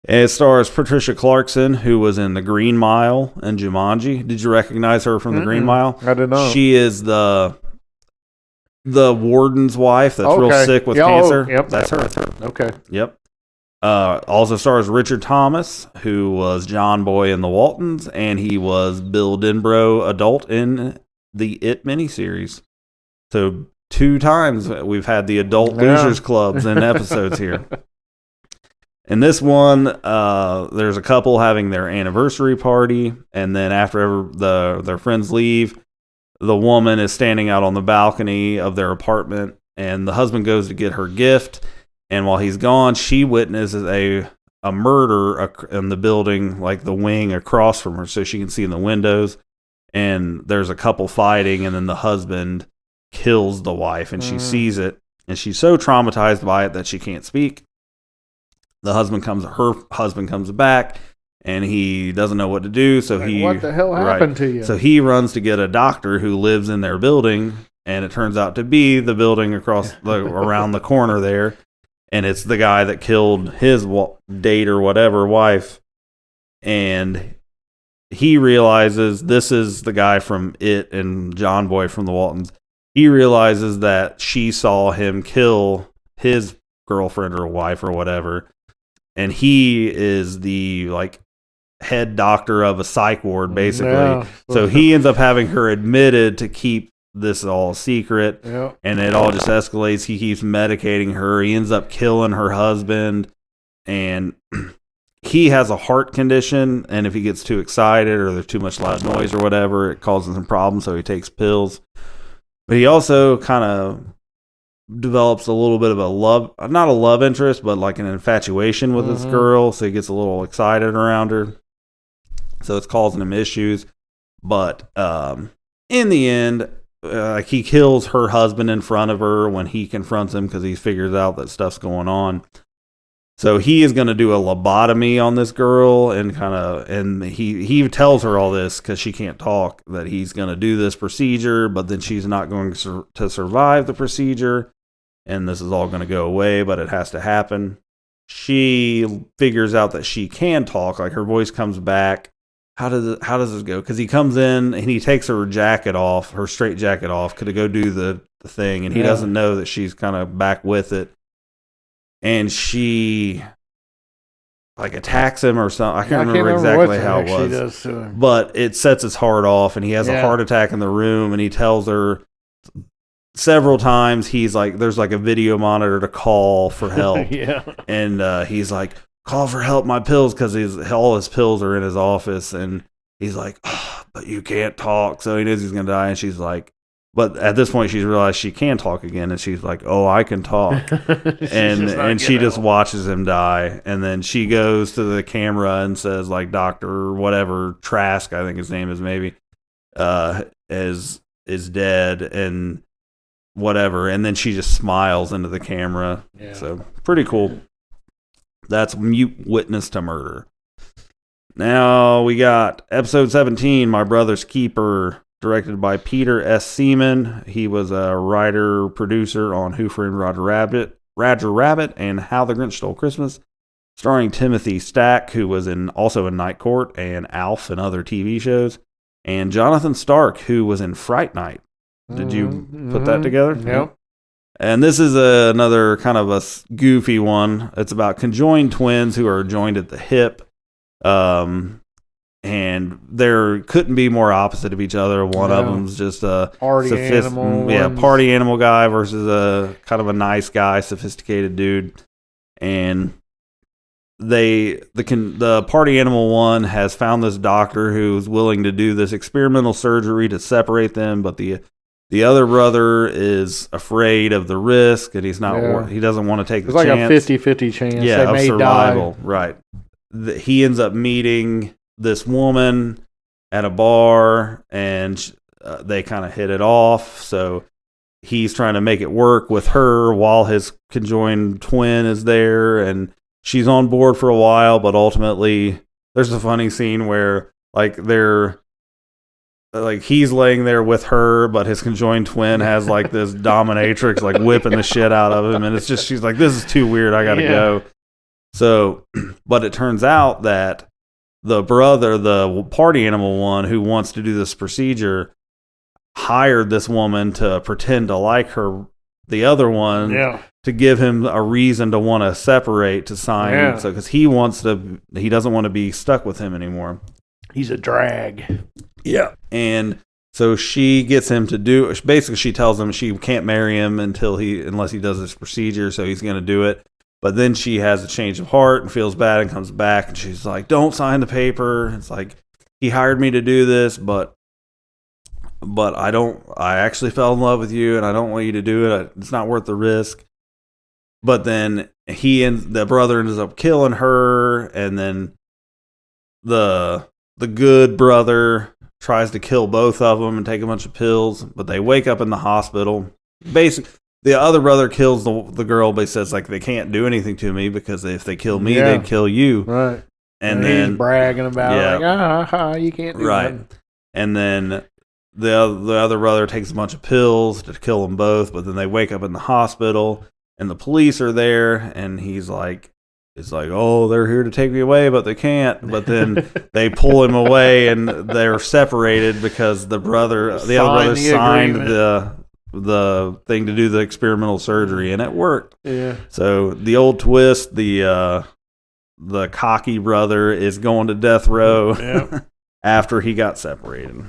It stars Patricia Clarkson, who was in The Green Mile and Jumanji. Did you recognize her from The Green Mile? I didn't know. She is the warden's wife that's real sick with cancer. Yep, that's her. Okay. Yep. Also stars Richard Thomas, who was John Boy in The Waltons, and he was Bill Denbrough adult in the It miniseries. So 2 times we've had the adult losers clubs in episodes here. In this one, there's a couple having their anniversary party, and then after their friends leave, the woman is standing out on the balcony of their apartment, and the husband goes to get her gift. And while he's gone, she witnesses a murder in the building, like the wing across from her, so she can see in the windows. And there's a couple fighting, and then the husband kills the wife, and she sees it, and she's so traumatized by it that she can't speak. Her husband comes back, and he doesn't know what to do. So what the hell happened to you? So he runs to get a doctor who lives in their building, and it turns out to be the building across around the corner there. And it's the guy that killed his date or whatever wife. And he realizes this is the guy from It and John Boy from the Waltons. He realizes that she saw him kill his girlfriend or wife or whatever. And he is the head doctor of a psych ward, basically. Yeah. So he ends up having her admitted to keep this is all a secret. Yep. And it all just escalates. He keeps medicating her. He ends up killing her husband. And he has a heart condition. And if he gets too excited or there's too much loud noise or whatever, it causes him problems. So he takes pills. But he also kind of develops a little bit of not a love interest, but like an infatuation with this girl. So he gets a little excited around her. So it's causing him issues. But in the end, he kills her husband in front of her when he confronts him because he figures out that stuff's going on. So he is going to do a lobotomy on this girl and he tells her all this because she can't talk, that he's going to do this procedure, but then she's not going to survive the procedure. And this is all going to go away, but it has to happen. She figures out that she can talk, like her voice comes back. How does this go? Because he comes in and he takes her jacket off, her straight jacket off, to go do the thing, and he doesn't know that she's kind of back with it. And she like attacks him or something. I can't remember exactly how it was. Does to him. But it sets his heart off, and he has a heart attack in the room, and he tells her several times, he's like, there's like a video monitor to call for help. And he's like, call for help, my pills, because all his pills are in his office. And he's like, oh, but you can't talk. So he knows he's going to die. And she's like, but at this point, she's realized she can talk again. And she's like, oh, I can talk. and she just watches him die. And then she goes to the camera and says, like, Dr. whatever, Trask, I think his name is maybe, is dead. And whatever, and then she just smiles into the camera. So pretty cool. That's Mute Witness to Murder. Now we got episode 17, My Brother's Keeper, directed by Peter S. Seaman. He was a writer producer on Who Framed Roger Rabbit and How the Grinch Stole Christmas, starring Timothy Stack, who was also in Night Court and Alf and other TV shows, and Jonathan Stark, who was in Fright Night. Did you put that together? Yep. And this is another kind of a goofy one. It's about conjoined twins who are joined at the hip. And there couldn't be more opposite of each other. One of them's just a party animal. Party animal guy versus a kind of a nice guy, sophisticated dude. And the party animal one has found this doctor who's willing to do this experimental surgery to separate them, but the other brother is afraid of the risk, and he's not. He doesn't want to take the chance. It's like a 50-50 chance. Yeah, of survival. Die. Right. He ends up meeting this woman at a bar, and they kind of hit it off. So he's trying to make it work with her while his conjoined twin is there, and she's on board for a while. But ultimately, there's a funny scene where he's laying there with her, but his conjoined twin has like this dominatrix like whipping the shit out of him, and it's just, she's like, this is too weird, I gotta go. So, but it turns out that the brother, the party animal one who wants to do this procedure, hired this woman to pretend to like her, the other one, to give him a reason to want to separate, to sign. So, because he doesn't want to be stuck with him anymore. He's a drag. Yeah. And so she gets him to basically she tells him she can't marry him unless he does this procedure, so he's going to do it. But then she has a change of heart and feels bad and comes back, and she's like, don't sign the paper. It's like, he hired me to do this, but I actually fell in love with you, and I don't want you to do it. It's not worth the risk. But then the brother ends up killing her, and then the good brother tries to kill both of them and take a bunch of pills, but they wake up in the hospital. Basically, the other brother kills the girl, but he says, like, they can't do anything to me because if they kill me, they'd kill you. Right. And then he's bragging about it, like, you can't do that. And then the other brother takes a bunch of pills to kill them both, but then they wake up in the hospital, and the police are there, and he's like, it's like, oh, they're here to take me away, but they can't. But then they pull him away, and they're separated because the other brother signed the thing to do the experimental surgery, and it worked. Yeah. So the old twist, the cocky brother is going to death row after he got separated.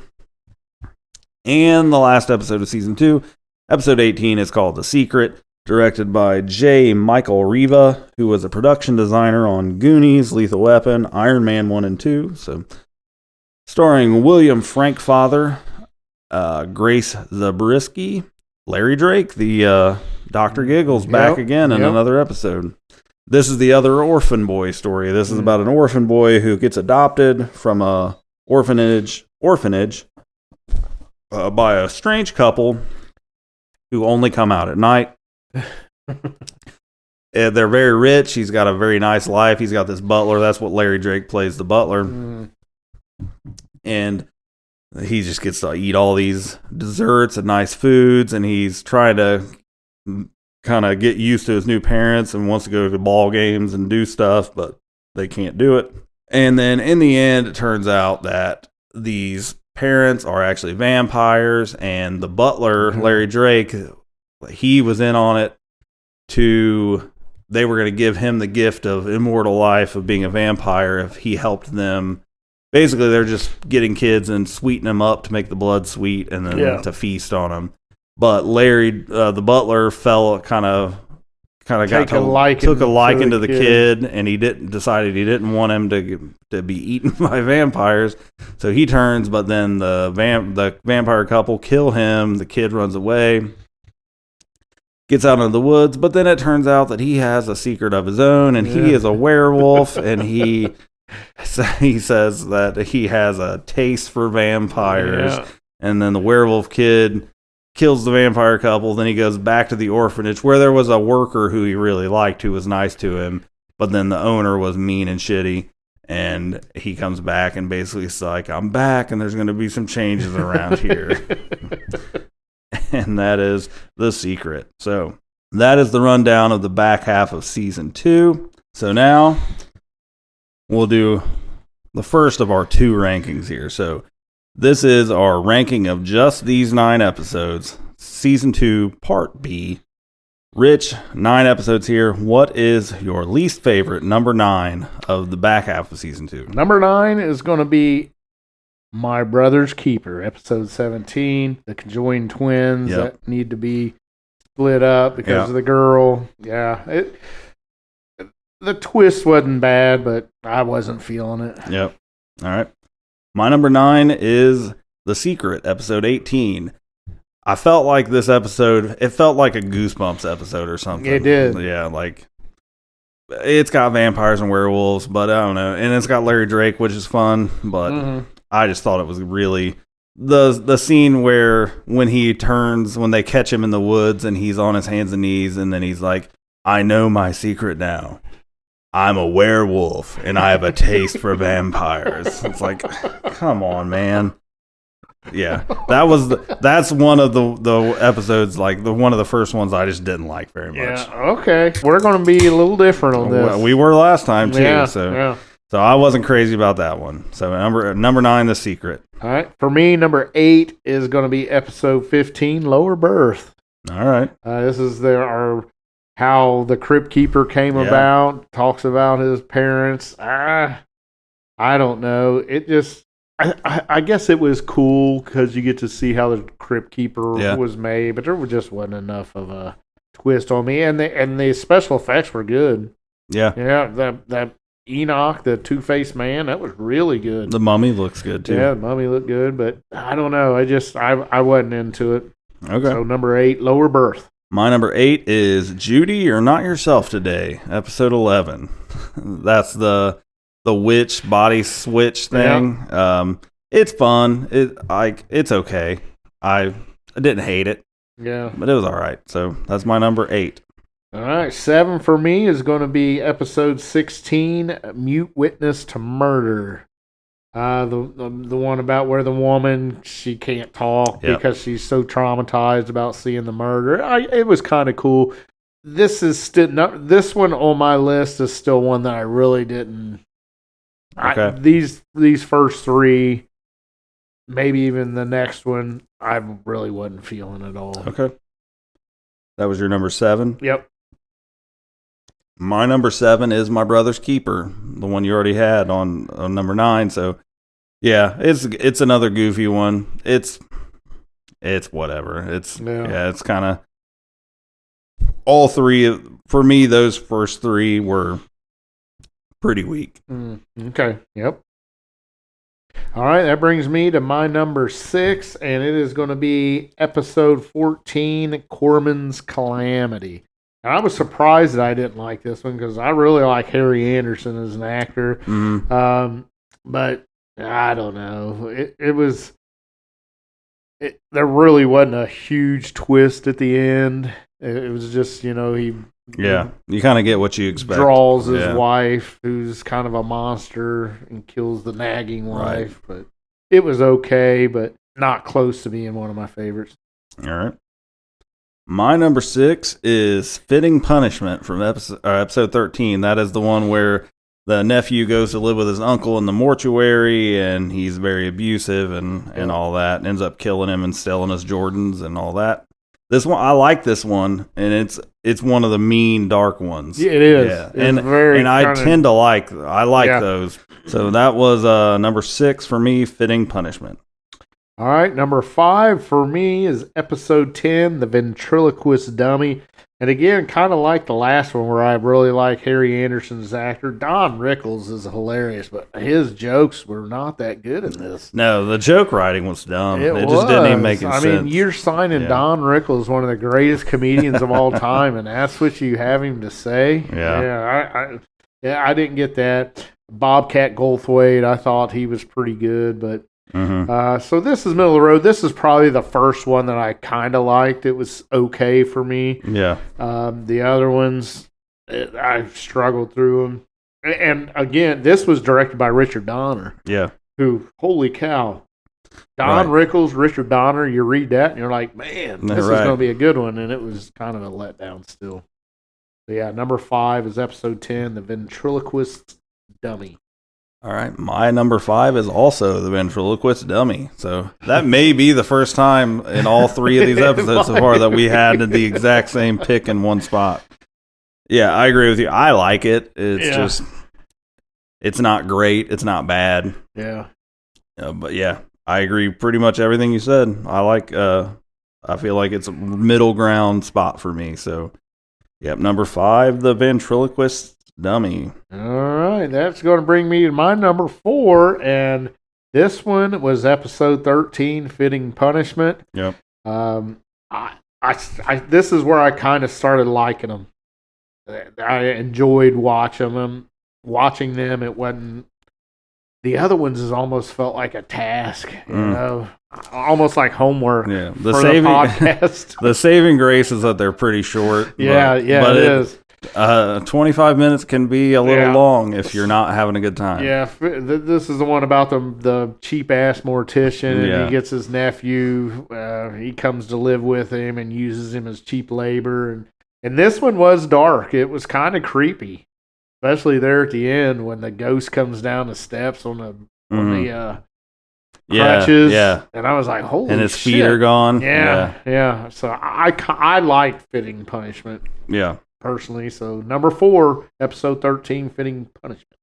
And the last episode of season 2, episode 18, is called The Secret, directed by J. Michael Riva, who was a production designer on Goonies, Lethal Weapon, Iron Man 1 and 2. So, starring William Frankfather, Grace Zabriskie, Larry Drake, the Dr. Giggles, back again in another episode. This is the other orphan boy story. This is about an orphan boy who gets adopted from a orphanage by a strange couple who only come out at night. They're very rich. He's got a very nice life. He's got this butler. That's what Larry Drake plays, the butler. And he just gets to eat all these desserts and nice foods, and he's trying to kind of get used to his new parents and wants to go to ball games and do stuff, but they can't do it. And then in the end, it turns out that these parents are actually vampires, and the butler, Larry Drake, he was in on it they were going to give him the gift of immortal life of being a vampire if he helped them. Basically, they're just getting kids and sweetening them up to make the blood sweet and then to feast on them. But Larry, the butler, took a liking to the kid, and decided he didn't want him to be eaten by vampires. So he turns, but then the vampire couple kill him. The kid runs away, gets out into the woods, but then it turns out that he has a secret of his own, and he is a werewolf, and he says that he has a taste for vampires. And then the werewolf kid kills the vampire couple. Then he goes back to the orphanage where there was a worker who he really liked, who was nice to him, but then the owner was mean and shitty. And he comes back and basically is like, I'm back, and there's going to be some changes around here. And that is The Secret. So that is the rundown of the back half of season 2. So now we'll do the first of our 2 rankings here. So this is our ranking of just these 9 episodes. Season 2, Part B. Rich, 9 episodes here. What is your least favorite, number 9, of the back half of season 2? Number 9 is going to be My Brother's Keeper, episode 17. The conjoined twins that need to be split up because of the girl. Yeah. The twist wasn't bad, but I wasn't feeling it. Yep. All right. My number 9 is The Secret, episode 18. I felt like this episode, it felt like a Goosebumps episode or something. It did. Yeah, like, it's got vampires and werewolves, but I don't know. And it's got Larry Drake, which is fun, but I just thought it was really... The scene where when they catch him in the woods and he's on his hands and knees, and then he's like, I know my secret now. I'm a werewolf, and I have a taste for vampires. It's like, come on, man. Yeah, that's one of the episodes, like one of the first ones I just didn't like very much. Yeah, okay. We're going to be a little different on this. We were last time too, so I wasn't crazy about that one. So number 9, The Secret. All right, for me, number 8 is going to be episode 15, Lower Berth. All right, this is how the Crypt Keeper came about. Talks about his parents. I don't know. It just. I guess it was cool because you get to see how the Crypt Keeper was made, but there just wasn't enough of a twist on me, and the special effects were good. Yeah. That Enoch, the Two-Faced Man, that was really good. The Mummy looks good too. Yeah, the Mummy looked good, but I don't know. I wasn't into it. Okay. So number 8, Lower Berth. My number 8 is Judy, You're Not Yourself Today, episode 11. That's the witch body switch thing. It's fun. It's okay. I didn't hate it. Yeah. But it was all right. So that's my number 8. All right. 7 for me is going to be episode 16, Mute Witness to Murder. The one about where the woman, she can't talk because she's so traumatized about seeing the murder. It was kind of cool. This one on my list is still one that I really didn't. Okay. These first 3, maybe even the next one, I really wasn't feeling at all. Okay. That was your number 7? Yep. My number 7 is My Brother's Keeper, the one you already had on number 9. So, yeah, it's another goofy one. It's it's whatever. It's it's kind of all three for me. Those first three were pretty weak. Okay. Yep. All right, that brings me to my number 6, and it is going to be episode 14, Corman's Calamity. And I was surprised that I didn't like this one because I really like Harry Anderson as an actor. But I don't know. There really wasn't a huge twist at the end. It was just, he you kind of get what you expect. Draws his wife, who's kind of a monster, and kills the nagging wife. Right. But it was okay, but not close to being one of my favorites. All right. My number 6 is Fitting Punishment from episode 13. That is the one where the nephew goes to live with his uncle in the mortuary, and he's very abusive and all that, and ends up killing him and stealing his Jordans and all that. This one, I like this one, and it's one of the mean, dark ones. Yeah, it is. Yeah. And I tend to like those. So that was number 6 for me, Fitting Punishment. All right, number 5 for me is episode 10, The Ventriloquist Dummy. And again, kind of like the last one where I really like Harry Anderson's actor. Don Rickles is hilarious, but his jokes were not that good in this. No, the joke writing was dumb. It just didn't even make sense. I mean, you're signing Don Rickles, one of the greatest comedians of all time, and that's what you have him to say? Yeah. I didn't get that. Bobcat Goldthwait, I thought he was pretty good, but so this is middle of the road. This is probably the first one that I kind of liked. It was okay for me. Yeah. The other ones, I struggled through them. And again, this was directed by Richard Donner. Yeah. Who, holy cow. Don Rickles, Richard Donner, you read that and you're like, man, this is going to be a good one. And it was kind of a letdown still. So yeah, number 5 is episode 10, The Ventriloquist Dummy. All right, my number 5 is also The Ventriloquist Dummy. So that may be the first time in all 3 of these episodes so far that we had the exact same pick in one spot. Yeah, I agree with you. I like it. It's just, it's not great. It's not bad. Yeah. But yeah, I agree pretty much everything you said. I feel like it's a middle ground spot for me. So, yep, number 5, The Ventriloquist Dummy. All right, that's going to bring me to my number 4, and this one was episode 13, Fitting Punishment. Yep. This is where I kind of started liking them. I enjoyed watching them. It wasn't. The other ones has almost felt like a task, almost like homework. Yeah, the podcast. The saving grace is that they're pretty short. But it is. 25 minutes can be a little long if you're not having a good time. Yeah, this is the one about the cheap-ass mortician, and he gets his nephew. He comes to live with him and uses him as cheap labor. And this one was dark. It was kind of creepy, especially there at the end when the ghost comes down the steps on the crutches. Yeah. And I was like, holy shit. And his feet are gone. Yeah. So I liked Fitting Punishment. Yeah. Personally, so number 4, episode 13, Fitting Punishment.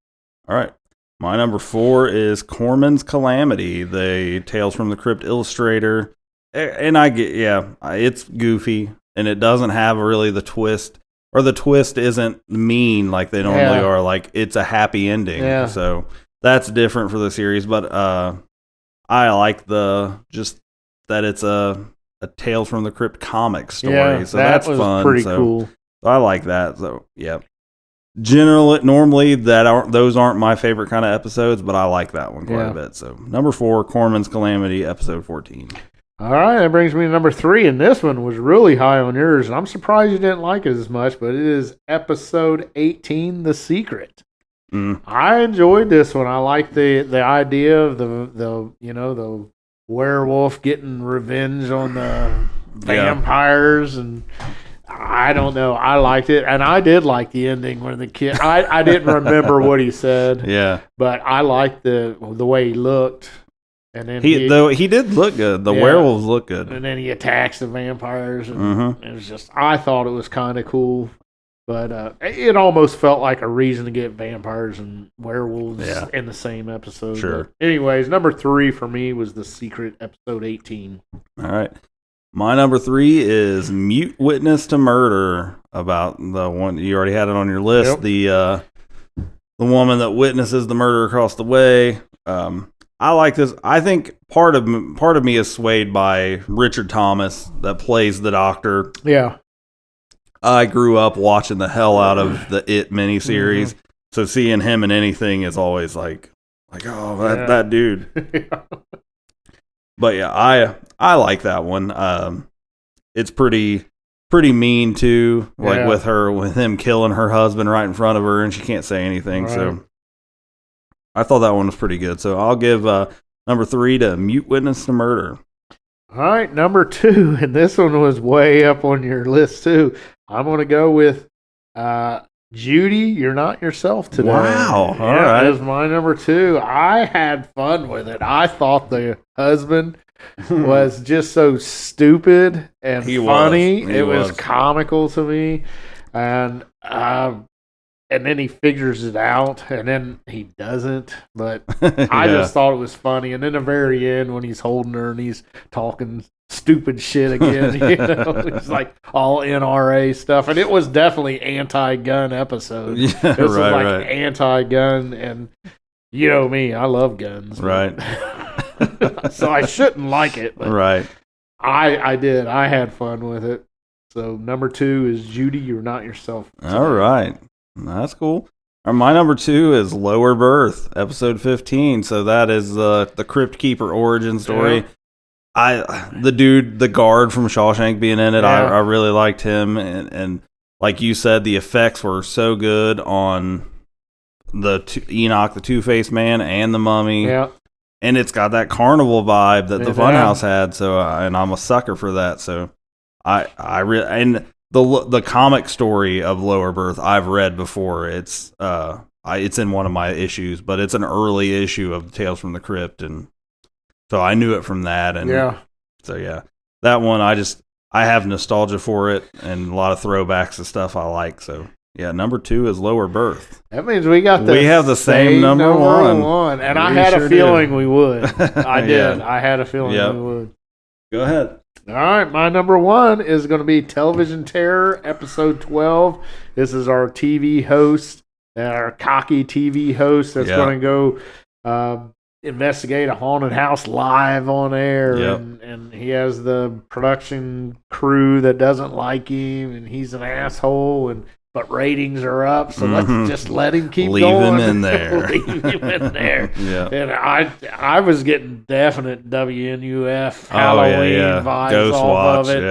All right, my number 4 is Corman's Calamity, the Tales from the Crypt illustrator, and I get it's goofy and it doesn't have really the twist, or the twist isn't mean like they normally are. Like it's a happy ending, so that's different for the series. But I like just that it's a Tales from the Crypt comic story, so that's fun. Pretty cool. I like that. So yeah, normally those aren't my favorite kind of episodes, but I like that one quite a bit. So number 4, Corman's Calamity, episode 14. All right, that brings me to number 3, and this one was really high on yours, and I'm surprised you didn't like it as much. But it is episode 18, The Secret. I enjoyed this one. I like the idea of the werewolf getting revenge on the vampires and. I don't know. I liked it, and I did like the ending where the kid. I didn't remember what he said. Yeah, but I liked the way he looked, and then he did look good. The werewolves look good, and then he attacks the vampires, and it was just. I thought it was kind of cool. But it almost felt like a reason to get vampires and werewolves in the same episode. Sure. But anyways, number 3 for me was The Secret, episode 18. All right. My number 3 is Mute Witness to Murder, about the one you already had it on your list. Yep. The woman that witnesses the murder across the way. I like this. I think part of me is swayed by Richard Thomas that plays the doctor. Yeah. I grew up watching the hell out of the It miniseries, mm-hmm. So seeing him in anything is always like that dude. Yeah. But yeah, I like that one. It's pretty mean too, like with him killing her husband right in front of her, and she can't say anything. Right. So I thought that one was pretty good. So I'll give number 3 to Mute Witness to Murder. All right, number 2, and this one was way up on your list too. I'm going to go with Judy, You're Not Yourself Today. Wow. All right. That is my number 2. I had fun with it. I thought the husband was just so stupid and funny. It was comical to me. And then he figures it out, and then he doesn't. But I just thought it was funny. And then the very end, when he's holding her and he's talking stupid shit again, it's like all NRA stuff. And it was definitely anti-gun episode. Yeah, it was anti-gun, and you know me, I love guns. Right. So I shouldn't like it. But right. I did. I had fun with it. So number 2 is Judy, You're Not Yourself Today. All right. That's cool. My number 2 is Lower Berth, episode 15. So that is the Crypt Keeper origin story. Yeah. The guard from Shawshank being in it, I really liked him. And like you said, the effects were so good on Enoch, the Two-Faced Man, and the Mummy. Yeah. And it's got that carnival vibe that the Funhouse had. So, and I'm a sucker for that. So I really, and the comic story of Lower Berth I've read before. It's in one of my issues, but it's an early issue of Tales from the Crypt, and so I knew it from that. And so that one I have nostalgia for it and a lot of throwbacks to stuff I like. So number 2 is Lower Berth. That means we have the same number one, and I had a feeling we would. I did. I had a feeling we would. Go ahead. All right, my number 1 is going to be Television Terror, episode 12. This is our TV host, our cocky TV host that's going to go investigate a haunted house live on air. Yep. And he has the production crew that doesn't like him, and he's an asshole, but ratings are up, so let's just let him keep going. Leave him in there. Leave him in there. Yeah. And I was getting definite WNUF Halloween vibes off of it.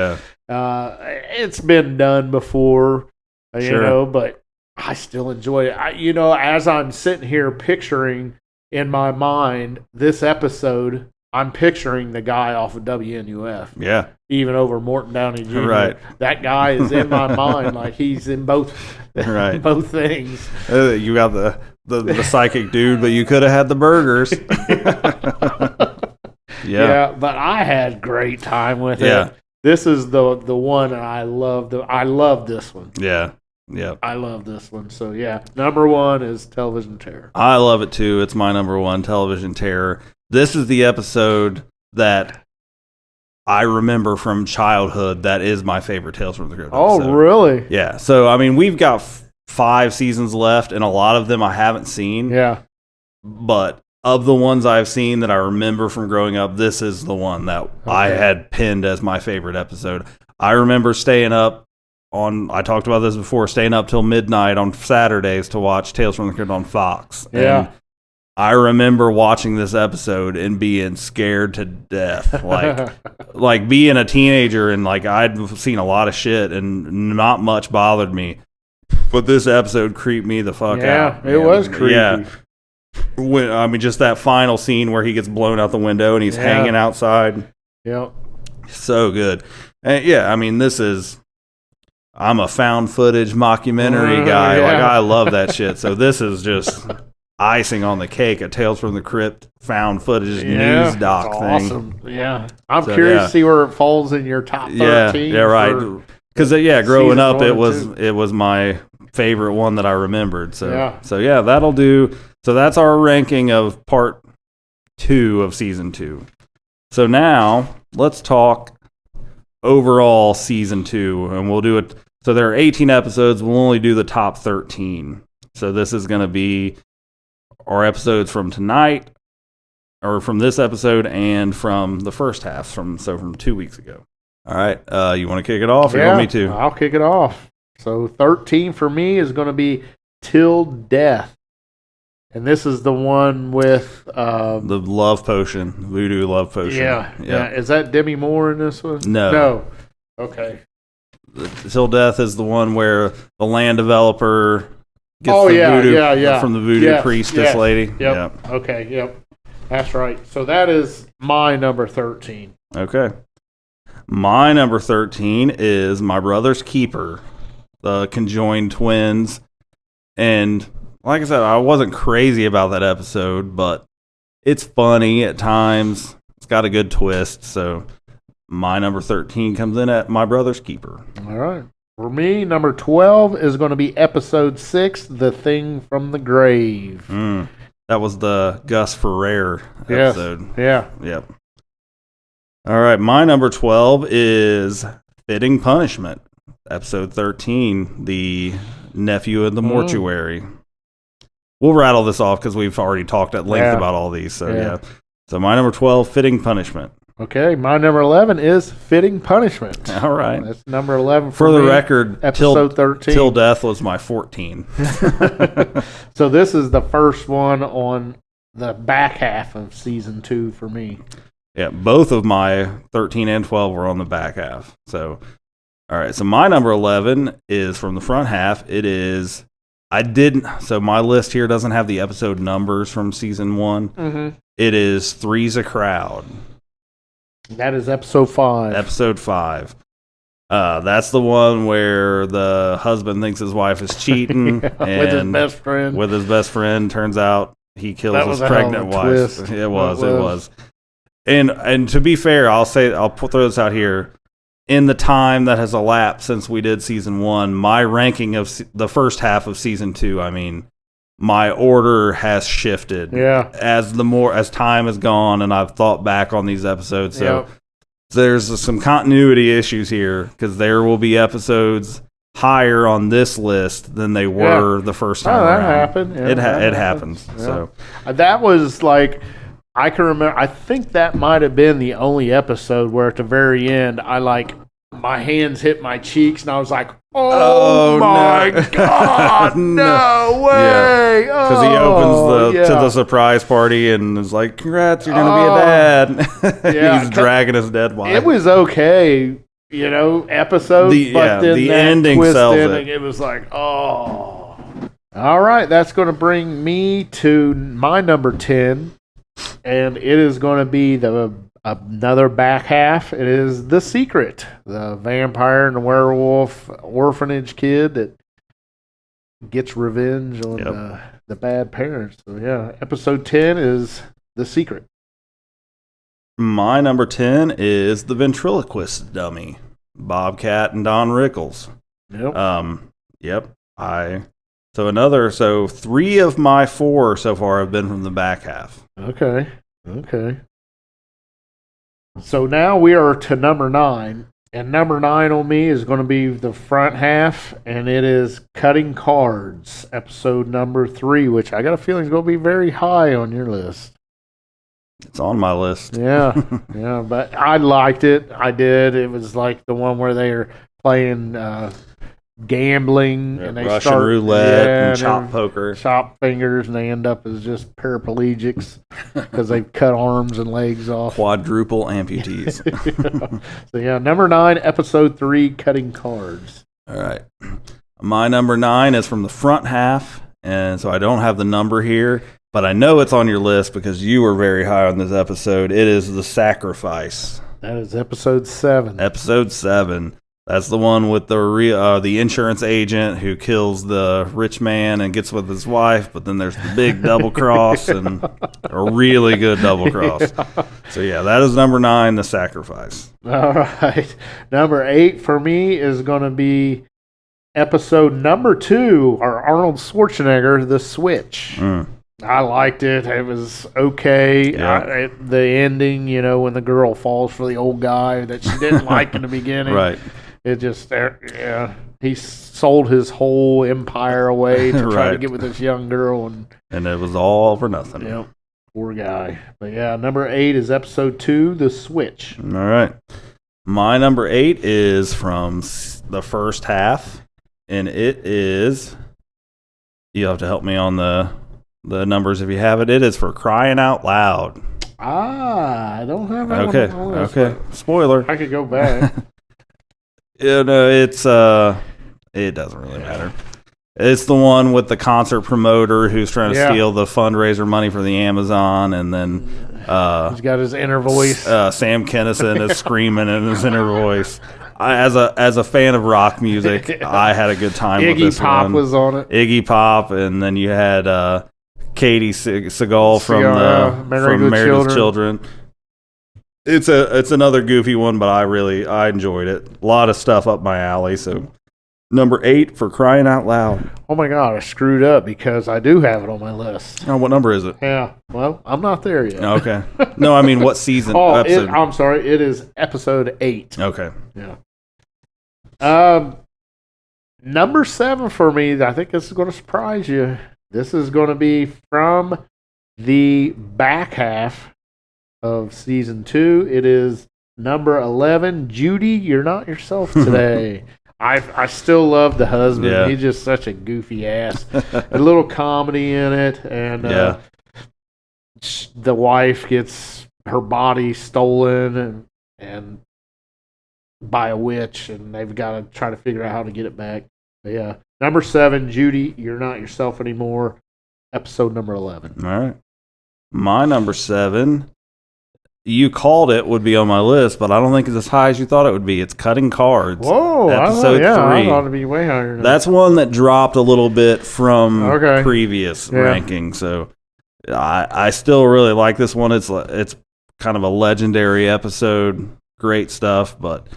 Yeah. It's been done before, you know, but I still enjoy it. As I'm sitting here picturing in my mind this episode, I'm picturing the guy off of WNUF. Yeah. Even over Morton Downey Jr. Right. That guy is in my mind like he's in both things. You got the psychic dude, but you could have had the burgers. Yeah, but I had great time with it. This is the one, and I love this one. Yeah. Yeah. I love this one. So number 1 is Television Terror. I love it too. It's my number 1, Television Terror. This is the episode that I remember from childhood that is my favorite Tales from the Crypt episode. Oh, really? Yeah. So, I mean, we've got 5 seasons left, and a lot of them I haven't seen. Yeah. But of the ones I've seen that I remember from growing up, this is the one that I had pinned as my favorite episode. I remember staying up I talked about this before, staying up till midnight on Saturdays to watch Tales from the Crypt on Fox. Yeah. And I remember watching this episode and being scared to death. Like being a teenager, and like I'd seen a lot of shit and not much bothered me. But this episode creeped me the fuck out. Yeah, it was creepy. Yeah. Just that final scene where he gets blown out the window and he's hanging outside. Yep. So good. And I'm a found footage mockumentary guy. Yeah. Like, I love that shit. So this is just icing on the cake, a Tales from the Crypt found footage news doc thing. Awesome. Yeah. I'm curious to see where it falls in your top 13. Yeah, right. Because growing up, one it was my favorite one that I remembered. So yeah. That'll do. So that's our ranking of part 2 of season 2. So now let's talk overall season 2, and we'll do it. So there are 18 episodes. We'll only do the top 13. So this is going to be our episodes from tonight, or from this episode, and from the first half, from 2 weeks ago. All right, you want to kick it off, or you want me to? I'll kick it off. So 13 for me is going to be Till Death. And this is the one with... the love potion, voodoo love potion. Yeah. Is that Demi Moore in this one? No. Okay. Till Death is the one where the land developer gets voodoo from the voodoo priestess lady. Yep. Okay, yep. That's right. So that is my number 13. Okay. My number 13 is My Brother's Keeper, the conjoined twins. And like I said, I wasn't crazy about that episode, but it's funny at times. It's got a good twist. So my number 13 comes in at My Brother's Keeper. All right. For me, number 12 is going to be episode 6, The Thing from the Grave. That was the Gus Ferrer episode. Yes. Yeah. Yep. All right. My number 12 is Fitting Punishment, episode 13, The Nephew in the Mortuary. We'll rattle this off because we've already talked at length about all these. So, So my number 12, Fitting Punishment. Okay, my number 11 is Fitting Punishment. All right. That's number 11 for the record, episode 13. Till Death was my 14. So this is the first one on the back half of season 2 for me. Yeah, both of my 13 and 12 were on the back half. So, all right. So my number 11 is from the front half. It is... So my list here doesn't have the episode numbers from season 1. Mm-hmm. It is Three's a Crowd. That is episode 5. Episode 5. That's the one where the husband thinks his wife is cheating. And with his best friend. With his best friend. Turns out he kills his pregnant wife. Twist. It was. And to be fair, I'll throw this out here. In the time that has elapsed since we did season 1, my ranking of the first half of season 2, my order has shifted. Yeah. As time has gone and I've thought back on these episodes. So there's some continuity issues here because there will be episodes higher on this list than they were the first time around. That happened. Yeah, it happens. Yeah. So that was like... I can remember, I think that might have been the only episode where at the very end, my hands hit my cheeks and I was like, oh my God, no way. Because he opens to the surprise party and is like, congrats, you're going to be a dad. He's dragging his dead wife. It was okay, episode, but then the that ending twist sells ending, it was like, oh. All right, that's going to bring me to my number 10. And it is going to be another back half. It is The Secret, the vampire and the werewolf orphanage kid that gets revenge on the bad parents. So, episode 10 is The Secret. My number 10 is The Ventriloquist Dummy, Bobcat and Don Rickles. So 3 of my 4 so far have been from the back half. Okay. So now we are to number 9. And number 9 on me is going to be the front half. And it is Cutting Cards, episode number 3, which I got a feeling is going to be very high on your list. It's on my list. Yeah. But I liked it. I did. It was like the one where they are playing... gambling and they Russian start roulette and chop poker, chop fingers, and they end up as just paraplegics because they've cut arms and legs off. Quadruple amputees. So number 9, episode 3, Cutting Cards. All right, my number 9 is from the front half, and so I don't have the number here, but I know it's on your list because you were very high on this episode. It is The Sacrifice. That is episode 7. Episode 7. That's the one with the insurance agent who kills the rich man and gets with his wife, but then there's the big double cross and a really good double cross. Yeah. So yeah, that is number 9, The Sacrifice. All right. Number 8 for me is going to be episode number 2, or Arnold Schwarzenegger, The Switch. I liked it. It was okay. Yeah. The ending, when the girl falls for the old guy that she didn't like in the beginning. Right. It just, he sold his whole empire away to try to get with this young girl. And it was all for nothing. Yep. Poor guy. But yeah, number 8 is episode 2, The Switch. All right. My number 8 is from the first half, and it is, you have to help me on the numbers if you have it. It is for Crying Out Loud. I don't have that Okay. on my list, Okay. Spoiler. I could go back. It's it doesn't really matter. It's the one with the concert promoter who's trying to steal the fundraiser money for the Amazon, and then he's got his inner voice. Sam Kinison is screaming in his inner voice. As a fan of rock music, I had a good time with this one. Iggy Pop was on it. Iggy Pop, and then you had Katie Seagal from Married with Children. It's another goofy one, but I enjoyed it. A lot of stuff up my alley. So number 8 for Crying Out Loud. Oh my God, I screwed up because I do have it on my list. Oh, what number is it? Yeah, well, I'm not there yet. Okay. No, I mean what season? I'm sorry. It is episode 8. Okay. Yeah. Number 7 for me. I think this is going to surprise you. This is going to be from the back half of season 2. It is number 11. Judy, You're Not Yourself Today. I still love the husband. Yeah. He's just such a goofy ass. A little comedy in it, and the wife gets her body stolen and by a witch, and they've got to try to figure out how to get it back. But yeah, number 7, Judy, You're Not Yourself Anymore. Episode number 11. All right. My number 7. You called it would be on my list, but I don't think it's as high as you thought it would be. It's Cutting Cards. Whoa, episode 3. I thought it'd be way higher. That's one that dropped a little bit from previous ranking. So I still really like this one. It's kind of a legendary episode. Great stuff, but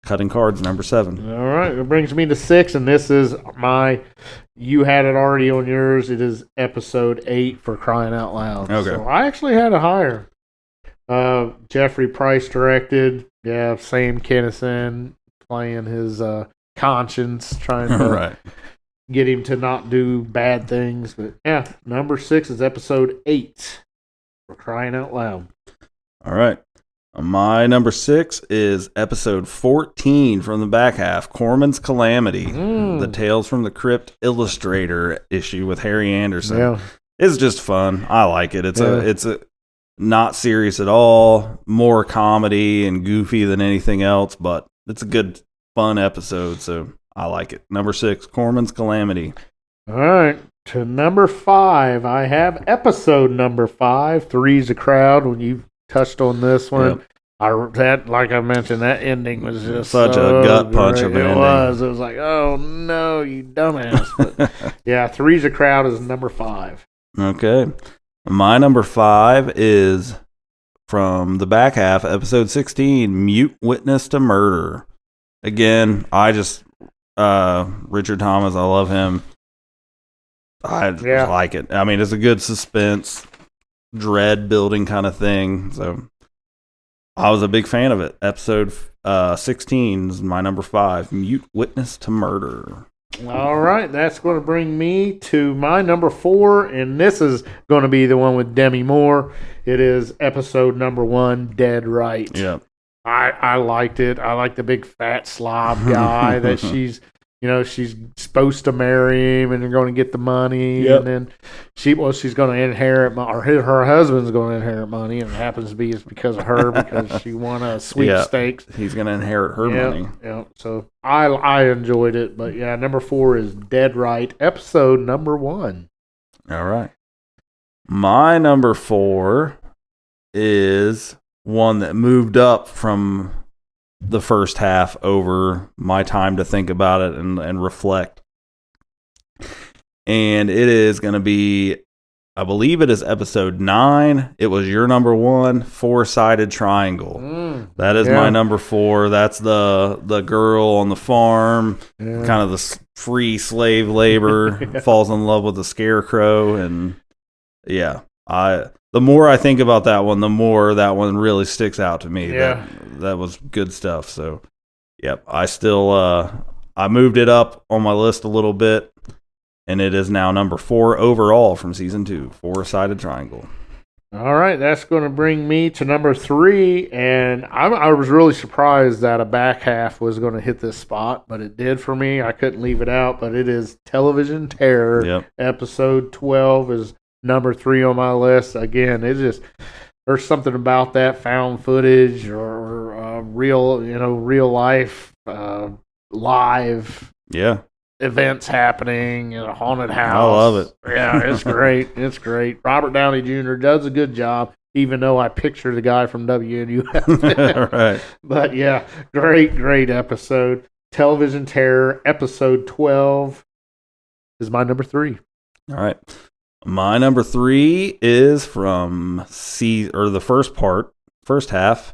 Cutting Cards, number 7. All right, it brings me to 6, and this is you had it already on yours. It is episode 8 for Crying Out Loud. Okay. So I actually had it higher. Jeffrey Price directed. Yeah, Sam Kinison playing his conscience, trying to get him to not do bad things. But yeah, number 6 is episode 8 for Crying Out Loud. All right. My number 6 is episode 14 from the back half, Corman's Calamity, the Tales from the Crypt Illustrator issue with Harry Anderson. Yeah. It's just fun. I like it. It's a not serious at all, more comedy and goofy than anything else, but it's a good, fun episode, so I like it. Number 6, Corman's Calamity. All right. To number 5, I have episode number 5, Three's a Crowd. When you touched on this one, like I mentioned, that ending was just such a gut punch of an ending. It was like, oh no, you dumbass. But yeah, Three's a Crowd is number 5. Okay. My number 5 is from the back half, episode 16, Mute Witness to Murder. Again, I just Richard Thomas, I love him. I just like it. I mean, it's a good suspense, dread building kind of thing. So I was a big fan of it. Episode 16 is my number 5, Mute Witness to Murder. All right, that's going to bring me to my number 4, and this is going to be the one with Demi Moore. It is episode number 1, Dead Right. Yeah. I liked it. I like the big fat slob guy that she's supposed to marry him and they're going to get the money. Yep. And then she's going to inherit, or her husband's going to inherit money, and it happens to be it's because of her because she won a sweepstakes. Yeah, he's going to inherit her money. Yeah. So I enjoyed it. But yeah, number 4 is Dead Right, episode number 1. All right. My number 4 is one that moved up from the first half over my time to think about it and reflect. And it is going to be, I believe it is episode 9. It was your number 1, Four-Sided Triangle. That is my number 4. That's the girl on the farm, kind of the free slave labor, falls in love with the scarecrow. And the more I think about that one, the more that one really sticks out to me. That was good stuff. So, I still, I moved it up on my list a little bit. And it is now number 4 overall from season 2, Four-Sided Triangle. All right, that's going to bring me to number 3. And I was really surprised that a back half was going to hit this spot, but it did for me. I couldn't leave it out, but it is Television Terror. Episode 12 is number 3 on my list. Again, there's something about that found footage or real life, live. Events happening in a haunted house. I love it. Yeah, it's great. It's great. Robert Downey Jr. does a good job, even though I picture the guy from WNUF. Right. But great episode. Television Terror, episode 12 is my number 3. All right. My number 3 is from the first half.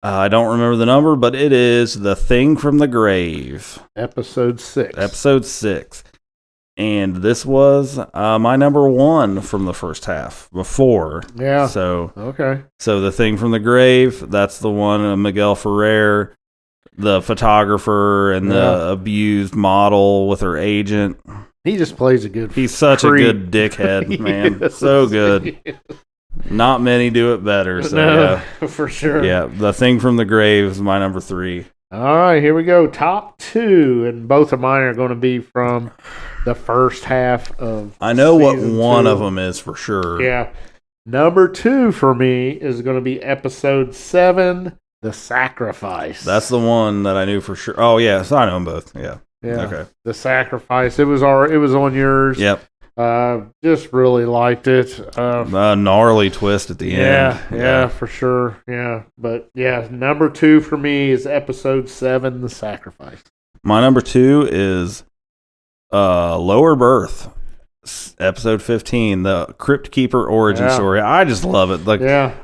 I don't remember the number, but it is The Thing from the Grave. Episode 6. Episode 6. And this was my number 1 from the first half before. Yeah. So, okay. So The Thing from the Grave, that's the one, Miguel Ferrer, the photographer and the abused model with her agent. He just plays a good He's such a good dickhead, man. So good. Not many do it better. So for sure. Yeah, The Thing from the Grave is my number 3. All right, here we go. Top 2, and both of mine are going to be from the first half of I know what one 2. of them is for sure. Yeah. Number 2 for me is going to be episode 7, The Sacrifice. That's the one that I knew for sure. Oh, yeah, so I know them both. Yeah. Okay. The Sacrifice. It was on yours. Yep. Just really liked it. A gnarly twist at the end. Yeah, for sure. Yeah, but number 2 for me is episode 7, The Sacrifice. My number 2 is Lower Berth, episode 15, the Crypt Keeper origin story. I just love it.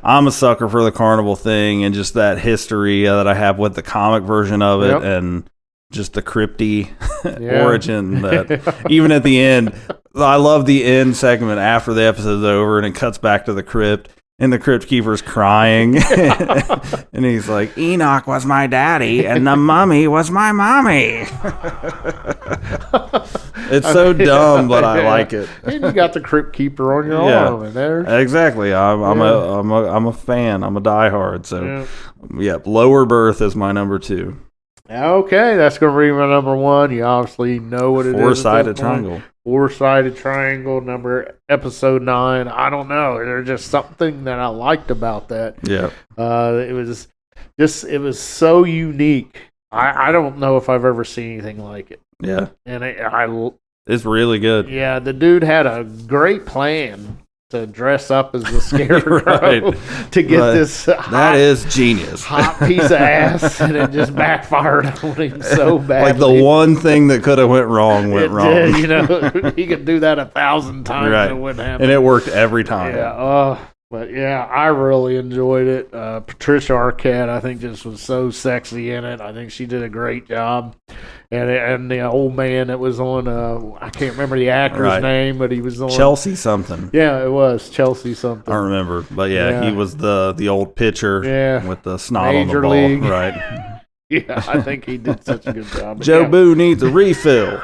I'm a sucker for the carnival thing and just that history that I have with the comic version of it and just the crypty origin that even at the end. I love the end segment after the episode's over and it cuts back to the crypt and the crypt keeper's crying and he's like, Enoch was my daddy and the mummy was my mommy. It's so dumb, but I like it. And you got the crypt keeper on your arm in there. Exactly. I'm a fan. I'm a diehard. So Lower Berth is my number 2. Okay, that's going to be my number 1. You obviously know what it is. Four-Sided Triangle. Four-Sided Triangle, episode 9. I don't know. There's just something that I liked about that. Yeah. It was so unique. I don't know if I've ever seen anything like it. Yeah. And it's really good. Yeah, the dude had a great plan to dress up as the scarecrow to get this that is genius hot piece of ass, and it just backfired on him so bad. Like the one thing that could have went wrong went wrong. Did, he could do that 1,000 times and it wouldn't happen. And it worked every time. But I really enjoyed it. Patricia Arquette, I think, just was so sexy in it. I think she did a great job. And the old man that was on, I can't remember the actor's name, but he was on Chelsea something. Yeah, it was Chelsea something. I don't remember, but he was the old pitcher with the snot Major on the ball, league. right? Yeah, I think he did such a good job. Joe Boo needs a refill.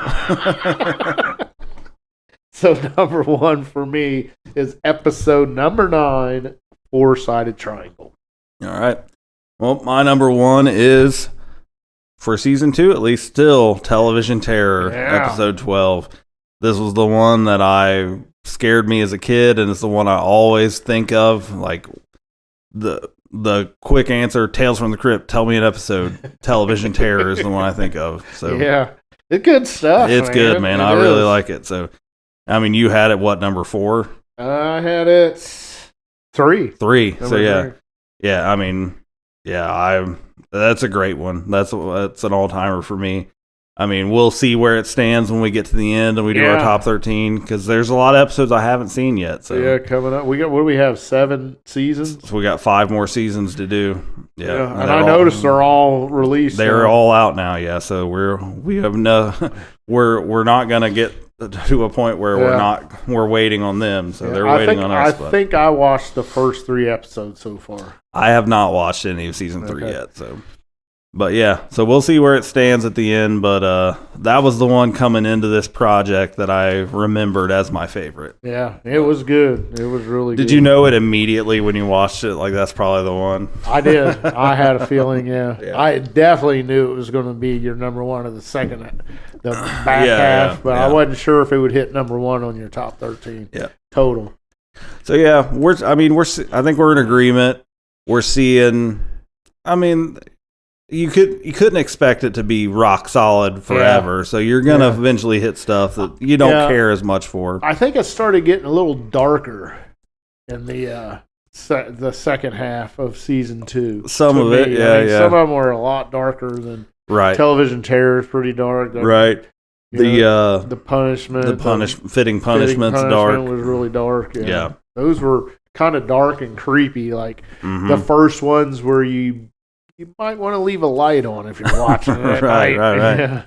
So number 1 for me is episode number 9, Four-Sided Triangle. All right. Well, my number 1 is, for season 2 at least, still Television Terror, episode 12. This was the one that scared me as a kid, and it's the one I always think of. Like the quick answer, Tales from the Crypt, tell me an episode. Television Terror is the one I think of. So it's good stuff. It's good, man. I really like it. So, I mean, you had it, what, number 4? I had it 3. 3. Number so, 3. Yeah, I mean, I That's a great one. That's an all-timer for me. I mean, we'll see where it stands when we get to the end and we do our top 13, because there's a lot of episodes I haven't seen yet. So yeah, coming up. What do we have, 7 seasons? So we got 5 more seasons to do. Yeah. And I noticed they're all released. They're all out now, yeah. So we're not going to get to a point where we're waiting on them. So they're waiting on us. I think I watched the first 3 episodes so far. I have not watched any of season 3 yet, so. But yeah, so we'll see where it stands at the end. But that was the one coming into this project that I remembered as my favorite. Yeah, it was good. It was really good. Did you know it immediately when you watched it? Like, that's probably the one. I did. I had a feeling, yeah. I definitely knew it was going to be your number one of the back half. But I wasn't sure if it would hit number 1 on your top 13 total. So yeah, I think we're in agreement. We're seeing, I mean, you couldn't expect it to be rock solid forever, so you're gonna eventually hit stuff that you don't care as much for. I think it started getting a little darker in the second half of season 2. Some of it, some of them were a lot darker than television terror is pretty dark. Right. The punishment, fitting punishment's dark. Was really dark. Yeah. Those were kind of dark and creepy. Like the first ones where you might want to leave a light on if you're watching it. Right. Yeah.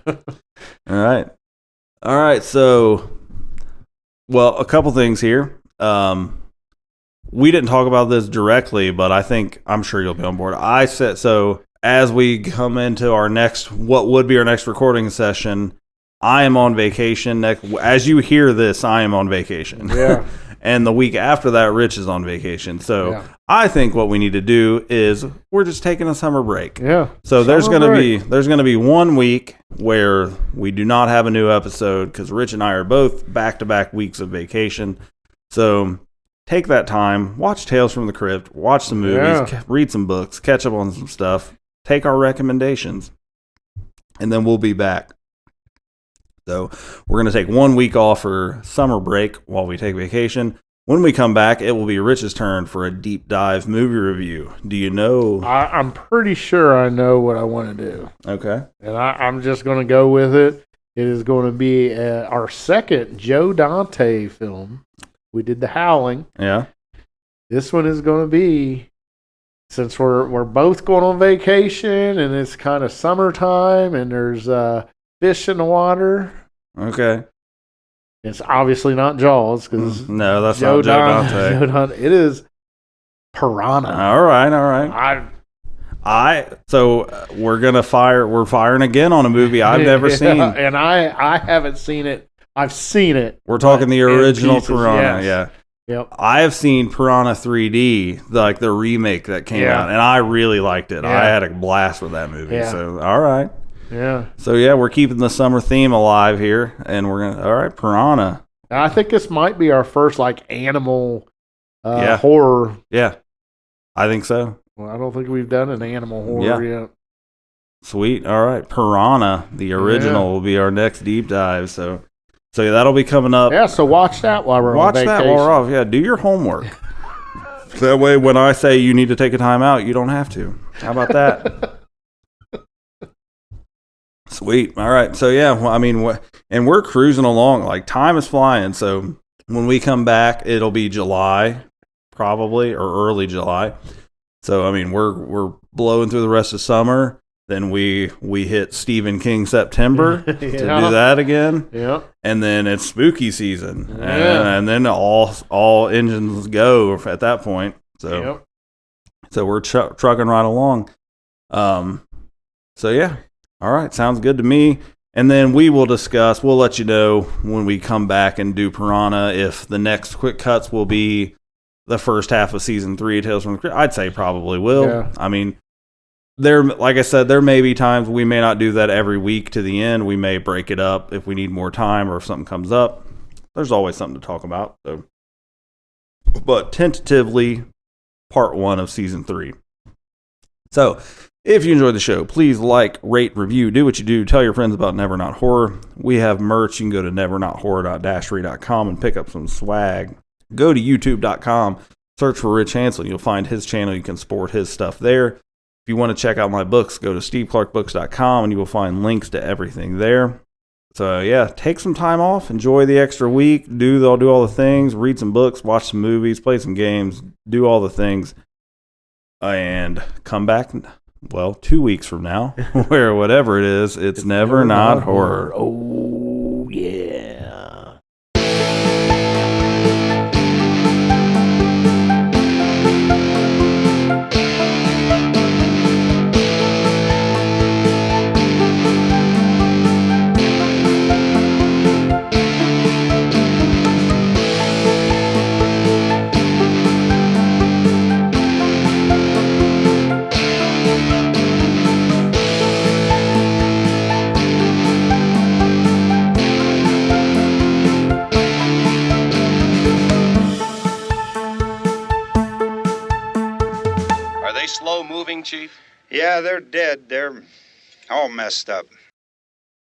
All right. So, well, a couple things here. We didn't talk about this directly, but I'm sure you'll be on board. I said so as we come into what would be our next recording session. I am on vacation. As you hear this, I am on vacation. Yeah. And the week after that, Rich is on vacation. So I think what we need to do is we're just taking a summer break. Yeah. So there's gonna be 1 week where we do not have a new episode because Rich and I are both back-to-back weeks of vacation. So take that time, watch Tales from the Crypt, watch some movies, read some books, catch up on some stuff, take our recommendations, and then we'll be back. So we're going to take 1 week off for summer break while we take vacation. When we come back, it will be Rich's turn for a deep dive movie review. Do you know? I'm pretty sure I know what I want to do. Okay. And I'm just going to go with it. It is going to be our second Joe Dante film. We did The Howling. Yeah. This one is going to be, since we're both going on vacation and it's kind of summertime and there's fish in the water. Okay. It's obviously not Jaws because no, that's not Joe Dante. It is Piranha. All right. So we're firing again on a movie I've never seen, and I haven't seen it. I've seen it. We're talking the original Piranha. Yes. Yeah. Yep. I have seen Piranha 3D, like the remake that came out, and I really liked it. I had a blast with that movie. Yeah. So all right. Yeah. So yeah, we're keeping the summer theme alive here, and all right, Piranha. I think this might be our first animal horror. Yeah, I think so. Well, I don't think we've done an animal horror yet. Sweet. All right, Piranha, the original, will be our next deep dive. So yeah, that'll be coming up. Yeah. So watch that while we're on vacation. Watch that while we're off. Yeah, do your homework. That way, when I say you need to take a time out, you don't have to. How about that? Sweet. All right. So yeah, and we're cruising along. Like, time is flying. So when we come back, it'll be July, probably, or early July. So we're blowing through the rest of summer. Then we hit Stephen King September to do that again. Yeah. And then it's spooky season, and then all engines go at that point. So so we're trucking right along. So yeah. All right, sounds good to me. And then we'll let you know when we come back and do Piranha if the next quick cuts will be the first half of season 3 of Tales from the Crypt. I'd say probably will. Yeah. Like I said, there may be times we may not do that every week to the end. We may break it up if we need more time or if something comes up. There's always something to talk about. So, but tentatively, part 1 of season 3. So, if you enjoyed the show, please like, rate, review, do what you do. Tell your friends about Never Not Horror. We have merch. You can go to nevernothorror.dashery.com and pick up some swag. Go to youtube.com, search for Rich Hansel. You'll find his channel. You can support his stuff there. If you want to check out my books, go to steveclarkbooks.com and you will find links to everything there. So yeah, take some time off, enjoy the extra week, do all the things, read some books, watch some movies, play some games, do all the things, and come back, 2 weeks from now, where whatever it is, it's never not horror. Oh, yeah. Are they slow moving, Chief? Yeah, they're dead. They're all messed up.